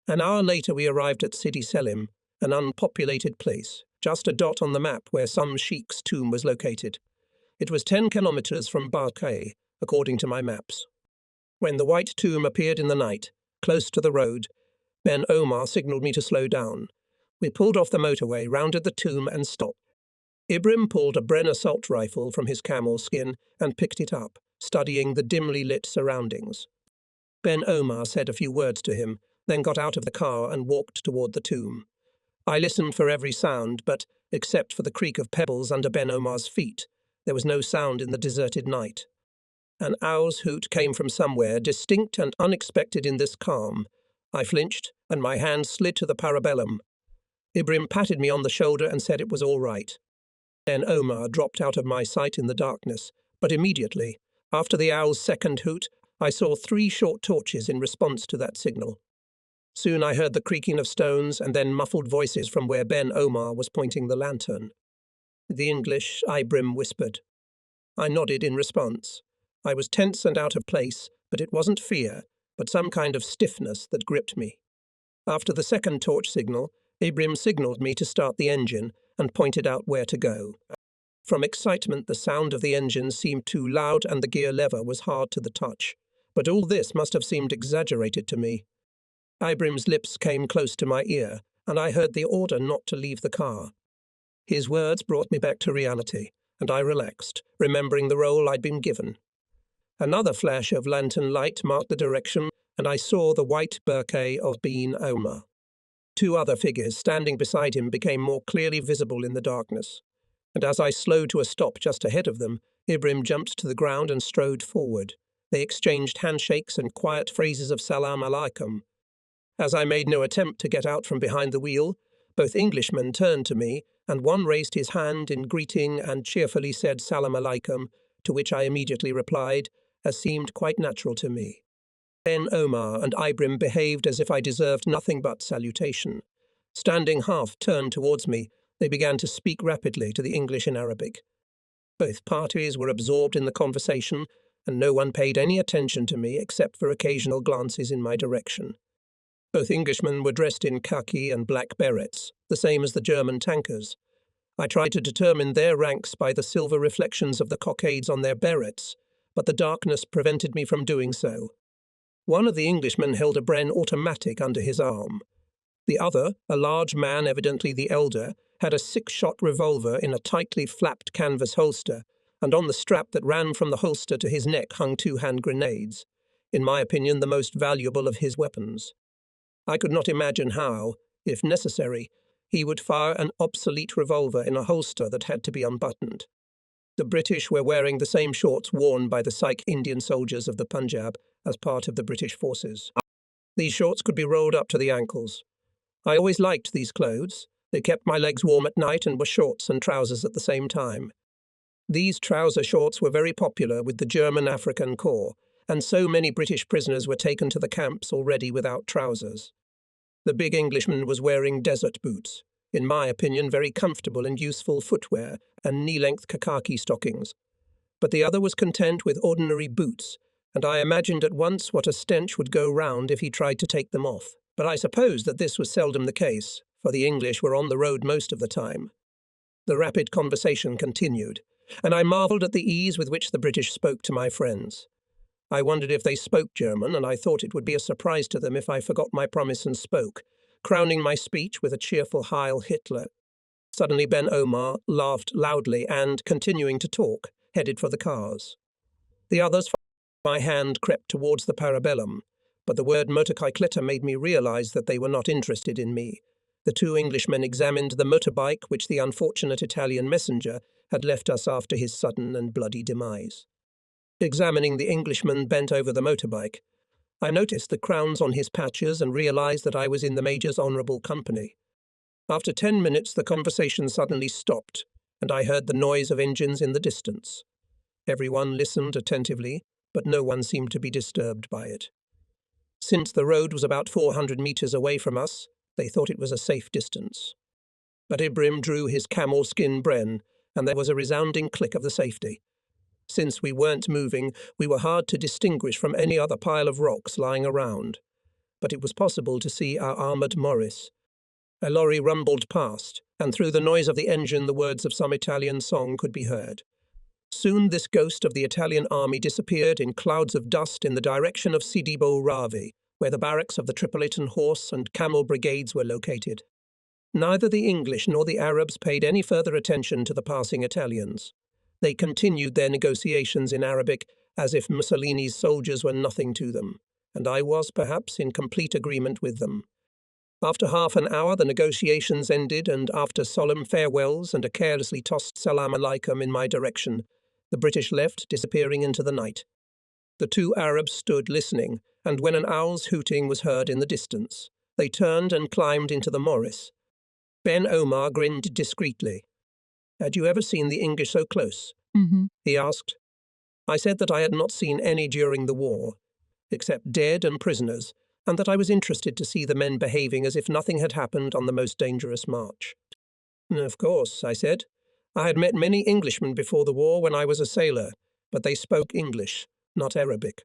Speaker 1: An hour later we arrived at Sidi Salim, an unpopulated place, just a dot on the map where some sheikh's tomb was located. It was 10 kilometers from Barkay, according to my maps. When the white tomb appeared in the night, close to the road, Ben Omar signalled me to slow down. We pulled off the motorway, rounded the tomb and stopped. Ibrahim pulled a Bren assault rifle from his camel skin and picked it up, studying the dimly lit surroundings. Ben Omar said a few words to him, then got out of the car and walked toward the tomb. I listened for every sound, but, except for the creak of pebbles under Ben Omar's feet, There was no sound in the deserted night. An owl's hoot came from somewhere, distinct and unexpected in this calm. I flinched, and my hand slid to the parabellum. Ibrahim patted me on the shoulder and said it was all right. Then Omar dropped out of my sight in the darkness, but immediately, after the owl's second hoot, I saw 3 short torches in response to that signal. Soon I heard the creaking of stones and then muffled voices from where Ben Omar was pointing the lantern. "The English," Ibrahim whispered. I nodded in response. I was tense and out of place, but it wasn't fear, but some kind of stiffness that gripped me. After the second torch signal, Ibrahim signaled me to start the engine and pointed out where to go. From excitement, the sound of the engine seemed too loud and the gear lever was hard to the touch. But all this must have seemed exaggerated to me. Ibrahim's lips came close to my ear, and I heard the order not to leave the car. His words brought me back to reality, and I relaxed, remembering the role I'd been given. Another flash of lantern light marked the direction, and I saw the white bouquet of Ben Omar. 2 other figures standing beside him became more clearly visible in the darkness, and as I slowed to a stop just ahead of them, Ibrahim jumped to the ground and strode forward. They exchanged handshakes and quiet phrases of salam alaikum. As I made no attempt to get out from behind the wheel, both Englishmen turned to me, and one raised his hand in greeting and cheerfully said salam alaikum, to which I immediately replied, as seemed quite natural to me. Ben Omar and Ibrahim behaved as if I deserved nothing but salutation. Standing half-turned towards me, they began to speak rapidly to the English in Arabic. Both parties were absorbed in the conversation, and no one paid any attention to me except for occasional glances in my direction. Both Englishmen were dressed in khaki and black berets, the same as the German tankers. I tried to determine their ranks by the silver reflections of the cockades on their berets, but the darkness prevented me from doing so. One of the Englishmen held a Bren automatic under his arm. The other, a large man, evidently the elder, had a 6-shot revolver in a tightly flapped canvas holster, and on the strap that ran from the holster to his neck hung 2 hand grenades, in my opinion the most valuable of his weapons. I could not imagine how, if necessary, he would fire an obsolete revolver in a holster that had to be unbuttoned. The British were wearing the same shorts worn by the Sikh Indian soldiers of the Punjab as part of the British forces. These shorts could be rolled up to the ankles. I always liked these clothes. They kept my legs warm at night and were shorts and trousers at the same time. These trouser shorts were very popular with the German African Corps, and so many British prisoners were taken to the camps already without trousers. The big Englishman was wearing desert boots, in my opinion very comfortable and useful footwear, and knee-length khaki stockings. But the other was content with ordinary boots, and I imagined at once what a stench would go round if he tried to take them off. But I suppose that this was seldom the case, for the English were on the road most of the time. The rapid conversation continued, and I marvelled at the ease with which the British spoke to my friends. I wondered if they spoke German, and I thought it would be a surprise to them if I forgot my promise and spoke, crowning my speech with a cheerful Heil Hitler. Suddenly Ben Omar laughed loudly and, continuing to talk, headed for the cars. The others followed. My hand crept towards the parabellum, but the word motorcycletta made me realize that they were not interested in me. The 2 Englishmen examined the motorbike which the unfortunate Italian messenger had left us after his sudden and bloody demise. Examining the Englishman bent over the motorbike, I noticed the crowns on his patches and realized that I was in the Major's honourable company. After 10 minutes the conversation suddenly stopped, and I heard the noise of engines in the distance. Everyone listened attentively, but no one seemed to be disturbed by it. Since the road was about 400 metres away from us, they thought it was a safe distance. But Ibrahim drew his camel skin Bren, and there was a resounding click of the safety. Since we weren't moving, we were hard to distinguish from any other pile of rocks lying around. But it was possible to see our armoured Morris. A lorry rumbled past, and through the noise of the engine the words of some Italian song could be heard. Soon this ghost of the Italian army disappeared in clouds of dust in the direction of Sidibo Ravi, where the barracks of the Tripolitan horse and camel brigades were located. Neither the English nor the Arabs paid any further attention to the passing Italians. They continued their negotiations in Arabic as if Mussolini's soldiers were nothing to them, and I was perhaps in complete agreement with them. After half an hour the negotiations ended, and after solemn farewells and a carelessly tossed salam alaikum in my direction, The British left, disappearing into the night. The two Arabs stood listening, and when an owl's hooting was heard in the distance, they turned and climbed into the Morris. Ben Omar grinned discreetly. "Had you ever seen the English so close?" He asked. I said that I had not seen any during the war, except dead and prisoners, and that I was interested to see the men behaving as if nothing had happened on the most dangerous march. "Of course," I said. "I had met many Englishmen before the war when I was a sailor, but they spoke English, not Arabic."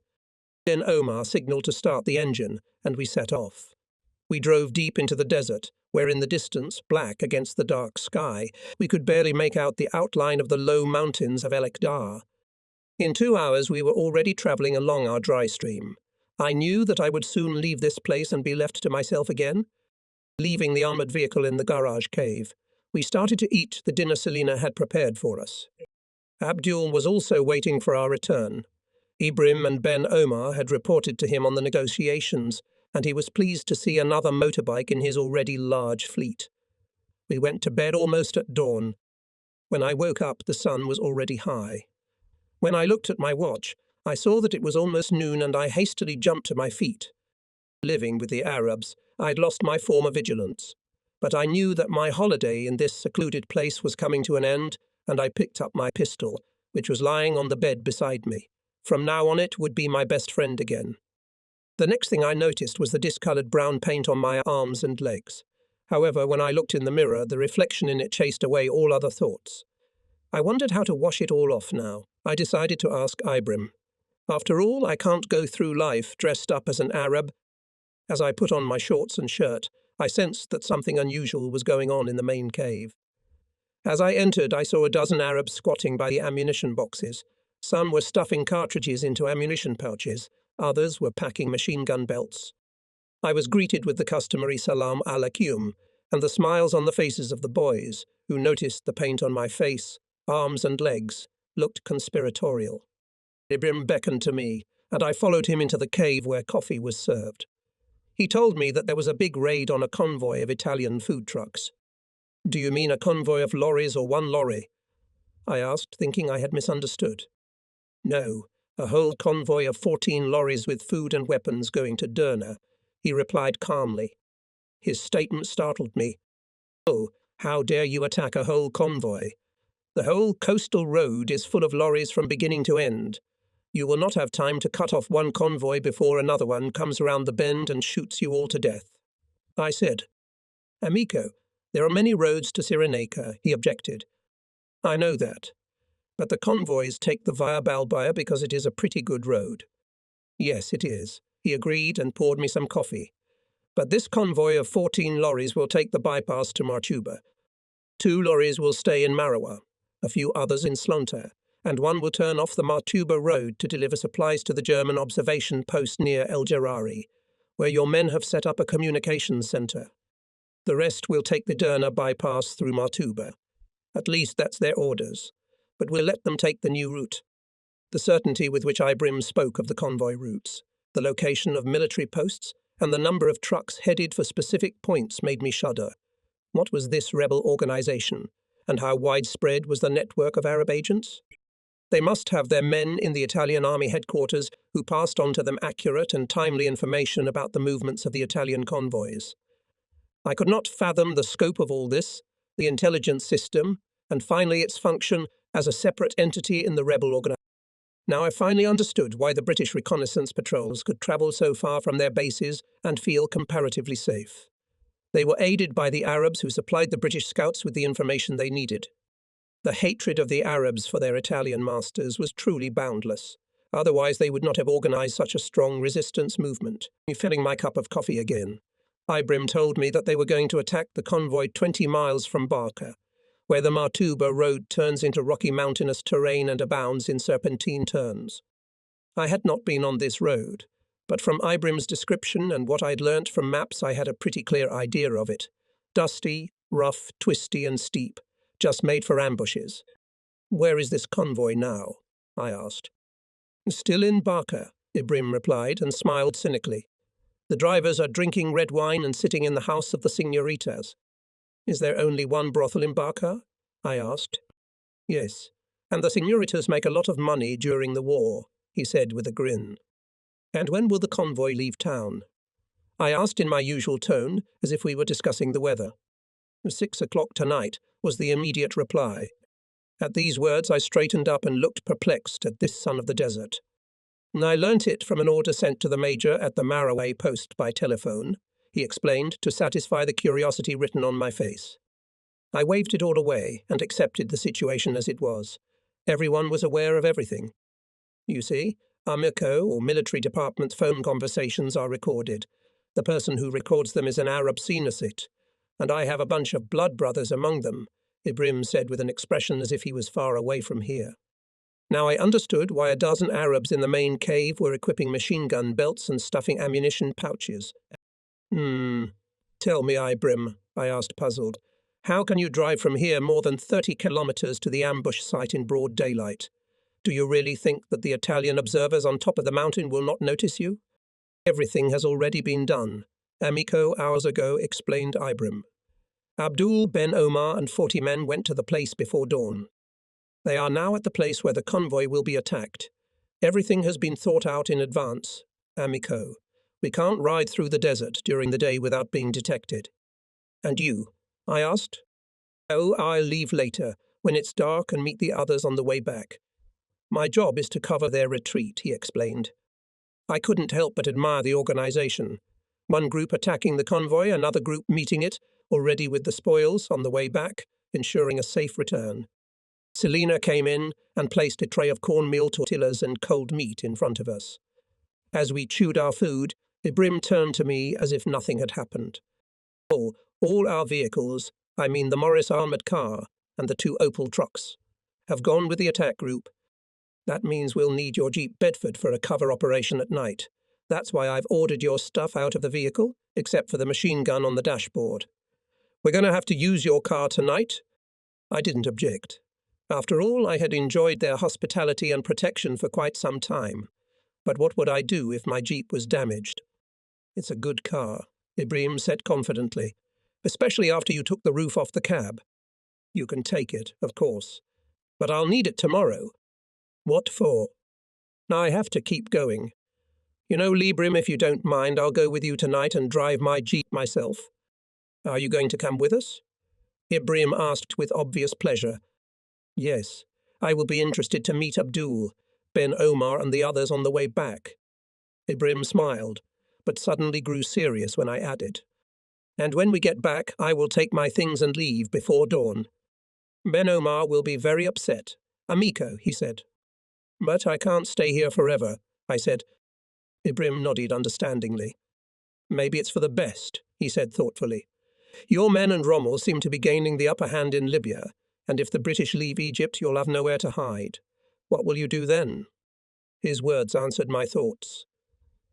Speaker 1: Then Omar signalled to start the engine, and we set off. We drove deep into the desert, where in the distance, black against the dark sky, we could barely make out the outline of the low mountains of El Ekdar. In 2 hours we were already travelling along our dry stream. I knew that I would soon leave this place and be left to myself again. Leaving the armoured vehicle in the garage cave, we started to eat the dinner Selina had prepared for us. Abdul was also waiting for our return. Ibrim and Ben Omar had reported to him on the negotiations, and he was pleased to see another motorbike in his already large fleet. We went to bed almost at dawn. When I woke up, the sun was already high. When I looked at my watch, I saw that it was almost noon, and I hastily jumped to my feet. Living with the Arabs, I'd lost my former vigilance. But I knew that my holiday in this secluded place was coming to an end, and I picked up my pistol, which was lying on the bed beside me. From now on it would be my best friend again. The next thing I noticed was the discoloured brown paint on my arms and legs. However, when I looked in the mirror, the reflection in it chased away all other thoughts. I wondered how to wash it all off now. I decided to ask Ibrim. After all, I can't go through life dressed up as an Arab. As I put on my shorts and shirt, I sensed that something unusual was going on in the main cave. As I entered, I saw a dozen Arabs squatting by the ammunition boxes. Some were stuffing cartridges into ammunition pouches. Others were packing machine gun belts. I was greeted with the customary salam alaikum and the smiles on the faces of the boys, who noticed the paint on my face, arms and legs, looked conspiratorial. Ibrim beckoned to me, and I followed him into the cave where coffee was served. He told me that there was a big raid on a convoy of Italian food trucks. "Do you mean a convoy of lorries or one lorry?" I asked, thinking I had misunderstood. "No, a whole convoy of 14 lorries with food and weapons going to Derna," he replied calmly. His statement startled me. "Oh, how dare you attack a whole convoy? The whole coastal road is full of lorries from beginning to end. You will not have time to cut off one convoy before another one comes around the bend and shoots you all to death." I said. "Amico, there are many roads to Cyrenaica," he objected. "I know that. But the convoys take the Via Balbia because it is a pretty good road." "Yes, it is," he agreed and poured me some coffee. "But this convoy of 14 lorries will take the bypass to Martuba. 2 lorries will stay in Marawa, a few others in Slonta, and one will turn off the Martuba road to deliver supplies to the German observation post near El Jarari, where your men have set up a communications centre. The rest will take the Derna bypass through Martuba. At least that's their orders. But we'll let them take the new route." The certainty with which Ibrim spoke of the convoy routes, the location of military posts, and the number of trucks headed for specific points made me shudder. What was this rebel organization, and how widespread was the network of Arab agents? They must have their men in the Italian army headquarters who passed on to them accurate and timely information about the movements of the Italian convoys. I could not fathom the scope of all this, the intelligence system, and finally its function as a separate entity in the rebel organization. Now I finally understood why the British reconnaissance patrols could travel so far from their bases and feel comparatively safe. They were aided by the Arabs who supplied the British scouts with the information they needed. The hatred of the Arabs for their Italian masters was truly boundless. Otherwise they would not have organized such a strong resistance movement. Filling my cup of coffee again, Ibrim told me that they were going to attack the convoy 20 miles from Barca, where the Martuba road turns into rocky mountainous terrain and abounds in serpentine turns. I had not been on this road, but from Ibrim's description and what I'd learnt from maps I had a pretty clear idea of it. Dusty, rough, twisty and steep, just made for ambushes. "Where is this convoy now?" I asked. "Still in Barca," Ibrim replied and smiled cynically. "The drivers are drinking red wine and sitting in the house of the señoritas." "Is there only one brothel in Barca?" I asked. "Yes, And the senoritas make a lot of money during the war, he said with a grin. And when will the convoy leave town? I asked in my usual tone, as if we were discussing the weather. 6 o'clock tonight, was the immediate reply. At these words I straightened up and looked perplexed at this son of the desert. I learnt it from an order sent to the major at the Maraway post by telephone, he explained, to satisfy the curiosity written on my face. I waved it all away and accepted the situation as it was. Everyone was aware of everything. You see, our MICO, or military department's phone conversations are recorded. The person who records them is an Arab Senasit, and I have a bunch of blood brothers among them, Ibrahim said with an expression as if he was far away from here. Now I understood why a dozen Arabs in the main cave were equipping machine gun belts and stuffing ammunition pouches. Tell me, Ibrahim, I asked, puzzled. How can you drive from here more than 30 kilometers to the ambush site in broad daylight? Do you really think that the Italian observers on top of the mountain will not notice you? Everything has already been done. Amico hours ago, explained Ibrahim. Abdul, Ben Omar and 40 men went to the place before dawn. They are now at the place where the convoy will be attacked. Everything has been thought out in advance. Amico. We can't ride through the desert during the day without being detected. And you? I asked. Oh, I'll leave later, when it's dark, and meet the others on the way back. My job is to cover their retreat, he explained. I couldn't help but admire the organization. One group attacking the convoy, another group meeting it, already with the spoils on the way back, ensuring a safe return. Selina came in and placed a tray of cornmeal tortillas and cold meat in front of us. As we chewed our food, Ibrahim turned to me as if nothing had happened. All our vehicles, I mean the Morris armoured car and the 2 Opel trucks, have gone with the attack group. That means we'll need your Jeep Bedford for a cover operation at night. That's why I've ordered your stuff out of the vehicle, except for the machine gun on the dashboard. We're going to have to use your car tonight. I didn't object. After all, I had enjoyed their hospitality and protection for quite some time. But what would I do if my Jeep was damaged? It's a good car, Ibrahim said confidently, especially after you took the roof off the cab. You can take it, of course. But I'll need it tomorrow. What for? I have to keep going. You know, Librim, if you don't mind, I'll go with you tonight and drive my Jeep myself. Are you going to come with us? Ibrahim asked with obvious pleasure. Yes, I will be interested to meet Abdul, Ben Omar and the others on the way back. Ibrahim smiled, but suddenly grew serious when I added. And when we get back, I will take my things and leave before dawn. Ben Omar will be very upset. Amico, he said. But I can't stay here forever, I said. Ibrahim nodded understandingly. Maybe it's for the best, he said thoughtfully. Your men and Rommel seem to be gaining the upper hand in Libya, and if the British leave Egypt, you'll have nowhere to hide. What will you do then? His words answered my thoughts.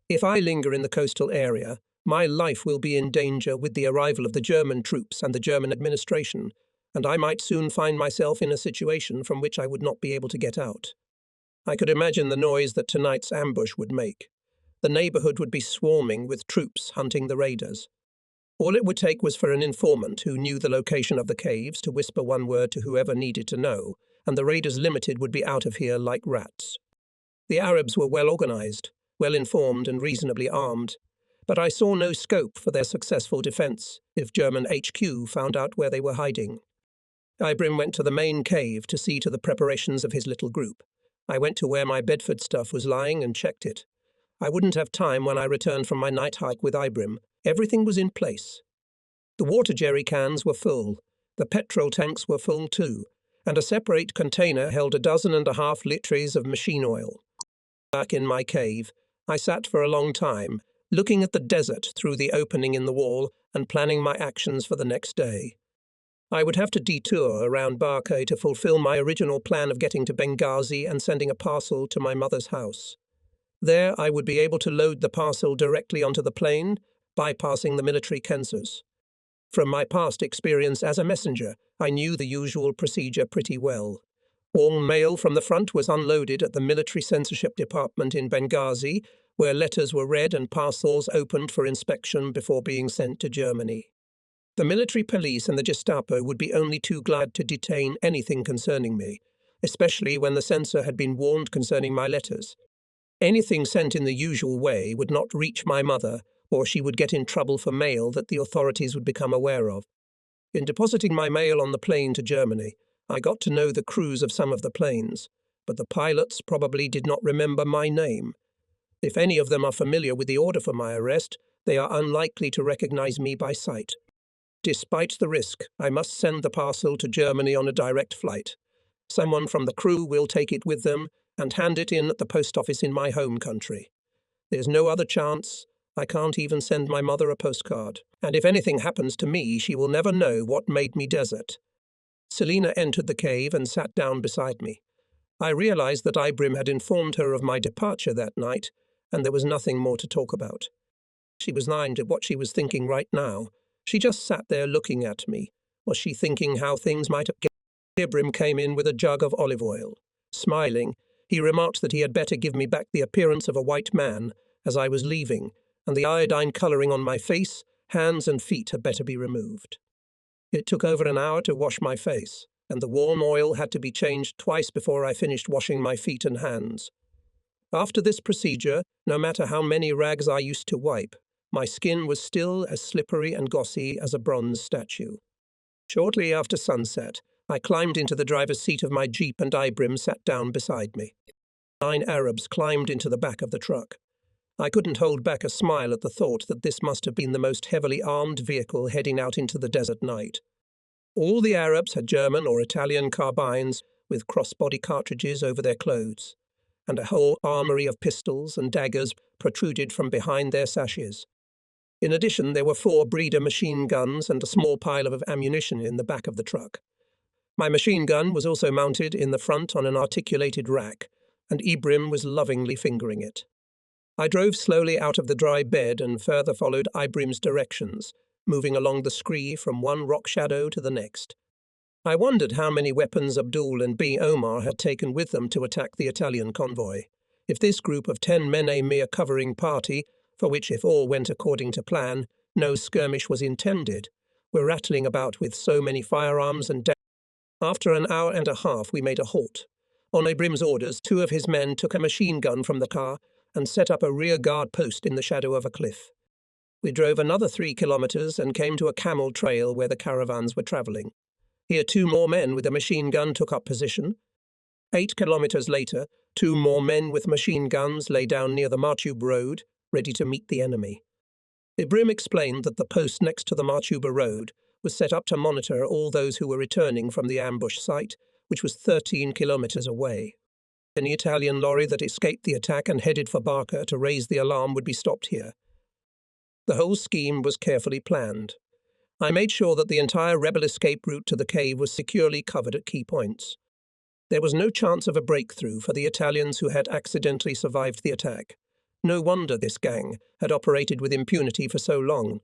Speaker 1: If I linger in the coastal area, my life will be in danger with the arrival of the German troops and the German administration, and I might soon find myself in a situation from which I would not be able to get out. I could imagine the noise that tonight's ambush would make. The neighbourhood would be swarming with troops hunting the raiders. All it would take was for an informant who knew the location of the caves to whisper one word to whoever needed to know, and the Raiders Limited would be out of here like rats. The Arabs were well organised, well informed and reasonably armed, but I saw no scope for their successful defence if German HQ found out where they were hiding. Ibrahim went to the main cave to see to the preparations of his little group. I went to where my Bedford stuff was lying and checked it. I wouldn't have time when I returned from my night hike with Ibrahim. Everything was in place. The water jerry cans were full, the petrol tanks were full too, and a separate container held 12.5 litres of machine oil. Back in my cave, I sat for a long time, looking at the desert through the opening in the wall and planning my actions for the next day. I would have to detour around Barkay to fulfill my original plan of getting to Benghazi and sending a parcel to my mother's house. There I would be able to load the parcel directly onto the plane, bypassing the military censors. From my past experience as a messenger, I knew the usual procedure pretty well. All mail from the front was unloaded at the military censorship department in Benghazi, where letters were read and parcels opened for inspection before being sent to Germany. The military police and the Gestapo would be only too glad to detain anything concerning me, especially when the censor had been warned concerning my letters. Anything sent in the usual way would not reach my mother, or she would get in trouble for mail that the authorities would become aware of. In depositing my mail on the plane to Germany, I got to know the crews of some of the planes, but the pilots probably did not remember my name. If any of them are familiar with the order for my arrest, they are unlikely to recognize me by sight. Despite the risk, I must send the parcel to Germany on a direct flight. Someone from the crew will take it with them and hand it in at the post office in my home country. There's no other chance. I can't even send my mother a postcard. And if anything happens to me, she will never know what made me desert. Selina entered the cave and sat down beside me. I realized that Ibrim had informed her of my departure that night, and there was nothing more to talk about. She was blind at what she was thinking right now. She just sat there looking at me. Was she thinking how things might have gone? Ibrim came in with a jug of olive oil. Smiling, he remarked that he had better give me back the appearance of a white man as I was leaving, and the iodine colouring on my face, hands and feet had better be removed. It took over an hour to wash my face, and the warm oil had to be changed twice before I finished washing my feet and hands. After this procedure, no matter how many rags I used to wipe, my skin was still as slippery and glossy as a bronze statue. Shortly after sunset, I climbed into the driver's seat of my jeep and Ibrim sat down beside me. 9 Arabs climbed into the back of the truck. I couldn't hold back a smile at the thought that this must have been the most heavily armed vehicle heading out into the desert night. All the Arabs had German or Italian carbines with crossbody cartridges over their clothes, and a whole armory of pistols and daggers protruded from behind their sashes. In addition, there were 4 breeder machine guns and a small pile of ammunition in the back of the truck. My machine gun was also mounted in the front on an articulated rack, and Ibrim was lovingly fingering it. I drove slowly out of the dry bed and further followed Ibrim's directions, moving along the scree from one rock shadow to the next. I wondered how many weapons Abdul and B. Omar had taken with them to attack the Italian convoy. If this group of 10 men a mere covering party, for which if all went according to plan, no skirmish was intended, were rattling about with so many firearms and After an hour and a half we made a halt. On Ibrim's orders, 2 of his men took a machine gun from the car and set up a rear guard post in the shadow of a cliff. We drove another 3 kilometers and came to a camel trail where the caravans were traveling. Here 2 more men with a machine gun took up position. 8 kilometers later, 2 more men with machine guns lay down near the Martube Road, ready to meet the enemy. Ibrim explained that the post next to the Martuba Road was set up to monitor all those who were returning from the ambush site, which was 13 kilometers away. Any Italian lorry that escaped the attack and headed for Barca to raise the alarm would be stopped here. The whole scheme was carefully planned. I made sure that the entire rebel escape route to the cave was securely covered at key points. There was no chance of a breakthrough for the Italians who had accidentally survived the attack. No wonder this gang had operated with impunity for so long.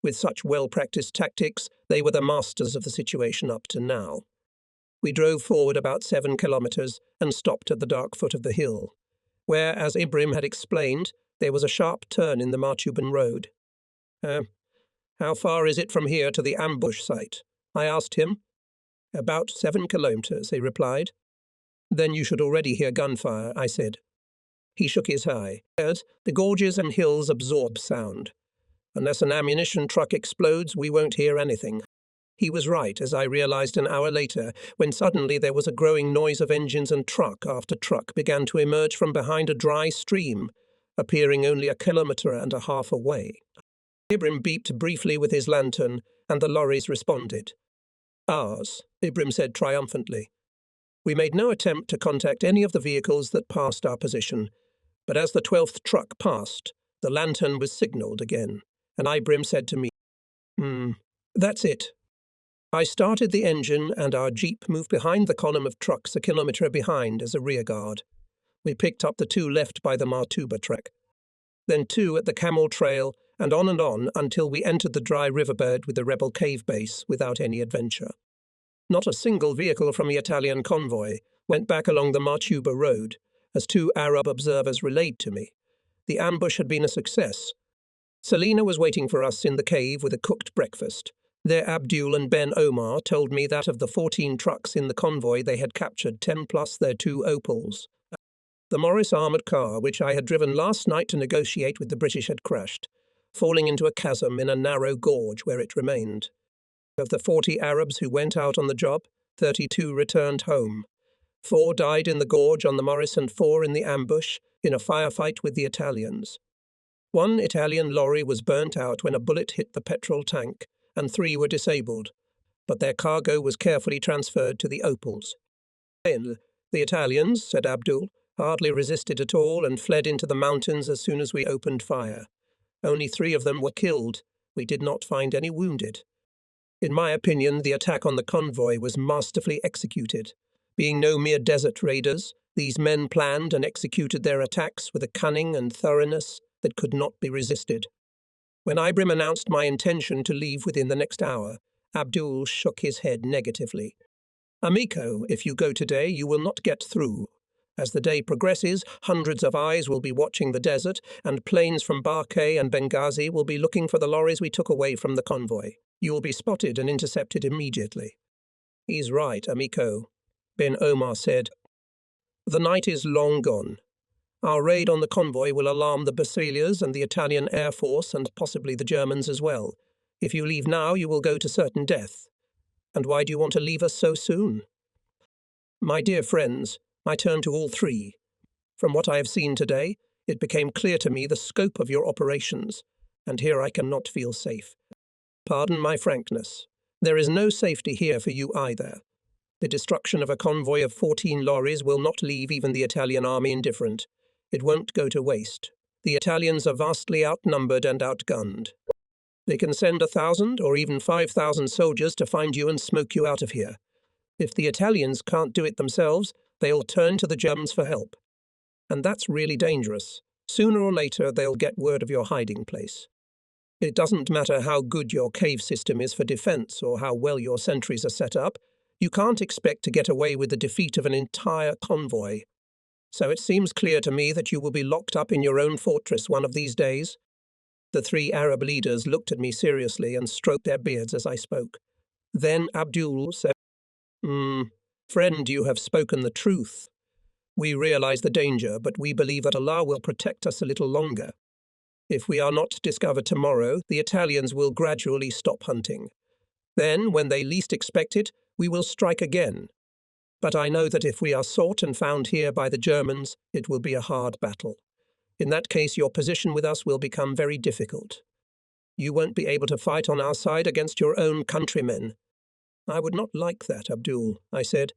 Speaker 1: With such well-practiced tactics, they were the masters of the situation up to now. We drove forward about 7 kilometers and stopped at the dark foot of the hill, where, as Ibrim had explained, there was a sharp turn in the Martuban Road. How far is it from here to the ambush site? I asked him. About 7 kilometers, he replied. Then you should already hear gunfire, I said. He shook his head. The gorges and hills absorb sound. Unless an ammunition truck explodes, we won't hear anything. He was right, as I realized an hour later, when suddenly there was a growing noise of engines and truck after truck began to emerge from behind a dry stream, appearing only 1.5 kilometers away. Ibrim beeped briefly with his lantern, and the lorries responded. Ours, Ibrim said triumphantly. We made no attempt to contact any of the vehicles that passed our position, but as the 12th truck passed, the lantern was signalled again, and Ibrim said to me, That's it. I started the engine and our jeep moved behind the column of trucks 1 kilometer behind as a rear guard. We picked up the 2 left by the Martuba track, then 2 at the Camel Trail, and on until we entered the dry riverbed with the rebel cave base without any adventure. Not a single vehicle from the Italian convoy went back along the Martuba Road, as 2 Arab observers relayed to me. The ambush had been a success. Selina was waiting for us in the cave with a cooked breakfast. There Abdul and Ben Omar told me that of the 14 trucks in the convoy they had captured 10 plus their 2 Opals. The Morris armoured car, which I had driven last night to negotiate with the British, had crashed, falling into a chasm in a narrow gorge where it remained. Of the 40 Arabs who went out on the job, 32 returned home. 4 died in the gorge on the Morris and 4 in the ambush in a firefight with the Italians. 1 Italian lorry was burnt out when a bullet hit the petrol tank, and 3 were disabled, but their cargo was carefully transferred to the Opals. The Italians, said Abdul, hardly resisted at all and fled into the mountains as soon as we opened fire. Only 3 of them were killed. We did not find any wounded. In my opinion, the attack on the convoy was masterfully executed. Being no mere desert raiders, these men planned and executed their attacks with a cunning and thoroughness that could not be resisted. When Ibrahim announced my intention to leave within the next hour, Abdul shook his head negatively. Amico, if you go today, you will not get through. As the day progresses, hundreds of eyes will be watching the desert, and planes from Barkay and Benghazi will be looking for the lorries we took away from the convoy. You will be spotted and intercepted immediately. He's right, Amico, Ben Omar said. The night is long gone. Our raid on the convoy will alarm the Basilias and the Italian Air Force and possibly the Germans as well. If you leave now, you will go to certain death. And why do you want to leave us so soon? My dear friends, I turn to all 3. From what I have seen today, it became clear to me the scope of your operations, and here I cannot feel safe. Pardon my frankness. There is no safety here for you either. The destruction of a convoy of 14 lorries will not leave even the Italian army indifferent. It won't go to waste. The Italians are vastly outnumbered and outgunned. They can send 1,000 or even 5,000 soldiers to find you and smoke you out of here. If the Italians can't do it themselves, they'll turn to the Germans for help. And that's really dangerous. Sooner or later, they'll get word of your hiding place. It doesn't matter how good your cave system is for defense or how well your sentries are set up. You can't expect to get away with the defeat of an entire convoy. So it seems clear to me that you will be locked up in your own fortress one of these days. The 3 Arab leaders looked at me seriously and stroked their beards as I spoke. Then Abdul said, Friend, you have spoken the truth. We realize the danger, but we believe that Allah will protect us a little longer. If we are not discovered tomorrow, the Italians will gradually stop hunting. Then, when they least expect it, we will strike again. But I know that if we are sought and found here by the Germans, it will be a hard battle. In that case, your position with us will become very difficult. You won't be able to fight on our side against your own countrymen. I would not like that, Abdul, I said.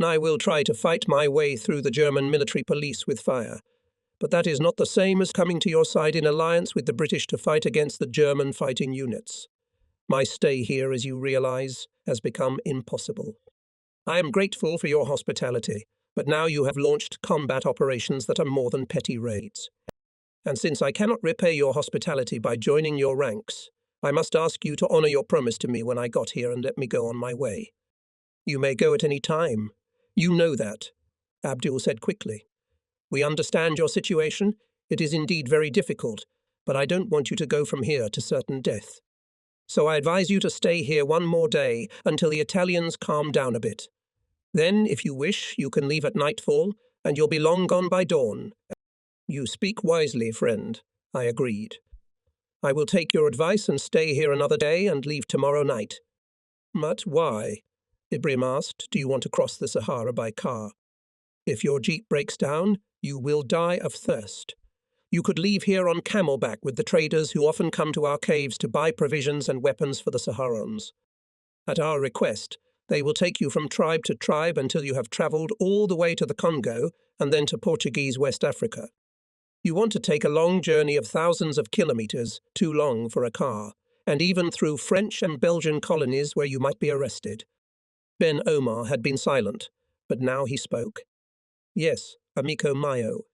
Speaker 1: I will try to fight my way through the German military police with fire. But that is not the same as coming to your side in alliance with the British to fight against the German fighting units. My stay here, as you realize, has become impossible. I am grateful for your hospitality, but now you have launched combat operations that are more than petty raids. And since I cannot repay your hospitality by joining your ranks, I must ask you to honor your promise to me when I got here and let me go on my way. You may go at any time. You know that, Abdul said quickly. We understand your situation. It is indeed very difficult, but I don't want you to go from here to certain death. So I advise you to stay here one more day until the Italians calm down a bit. Then, if you wish, you can leave at nightfall, and you'll be long gone by dawn. You speak wisely, friend, I agreed. I will take your advice and stay here another day and leave tomorrow night. But why? Ibrahim asked. Do you want to cross the Sahara by car? If your jeep breaks down, you will die of thirst. You could leave here on camelback with the traders who often come to our caves to buy provisions and weapons for the Saharans. At our request, they will take you from tribe to tribe until you have travelled all the way to the Congo and then to Portuguese West Africa. You want to take a long journey of thousands of kilometres, too long for a car, and even through French and Belgian colonies where you might be arrested. Ben Omar had been silent, but now he spoke. Yes, amico mio,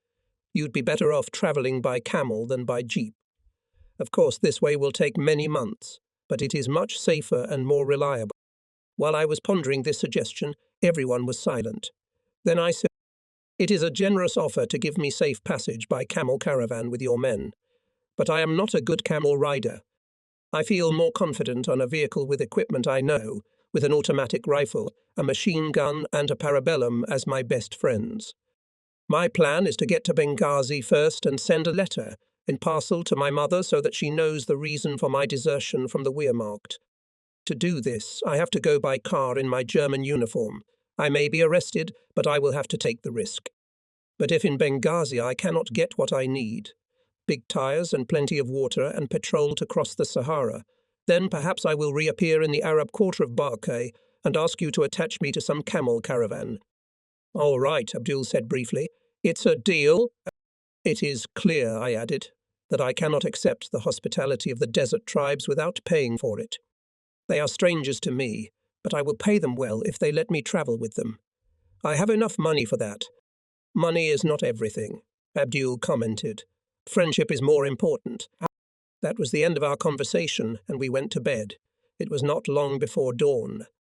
Speaker 1: you'd be better off travelling by camel than by jeep. Of course, this way will take many months, but it is much safer and more reliable. While I was pondering this suggestion, everyone was silent. Then I said, It is a generous offer to give me safe passage by camel caravan with your men, but I am not a good camel rider. I feel more confident on a vehicle with equipment I know, with an automatic rifle, a machine gun, and a parabellum as my best friends. My plan is to get to Benghazi first and send a letter in parcel to my mother so that she knows the reason for my desertion from the Wehrmacht. To do this, I have to go by car in my German uniform. I may be arrested, but I will have to take the risk. But if in Benghazi I cannot get what I need, big tires and plenty of water and petrol to cross the Sahara, then perhaps I will reappear in the Arab quarter of Barkay and ask you to attach me to some camel caravan. All right, Abdul said briefly. It's a deal. It is clear, I added, that I cannot accept the hospitality of the desert tribes without paying for it. They are strangers to me, but I will pay them well if they let me travel with them. I have enough money for that. Money is not everything, Abdul commented. Friendship is more important. That was the end of our conversation, and we went to bed. It was not long before dawn.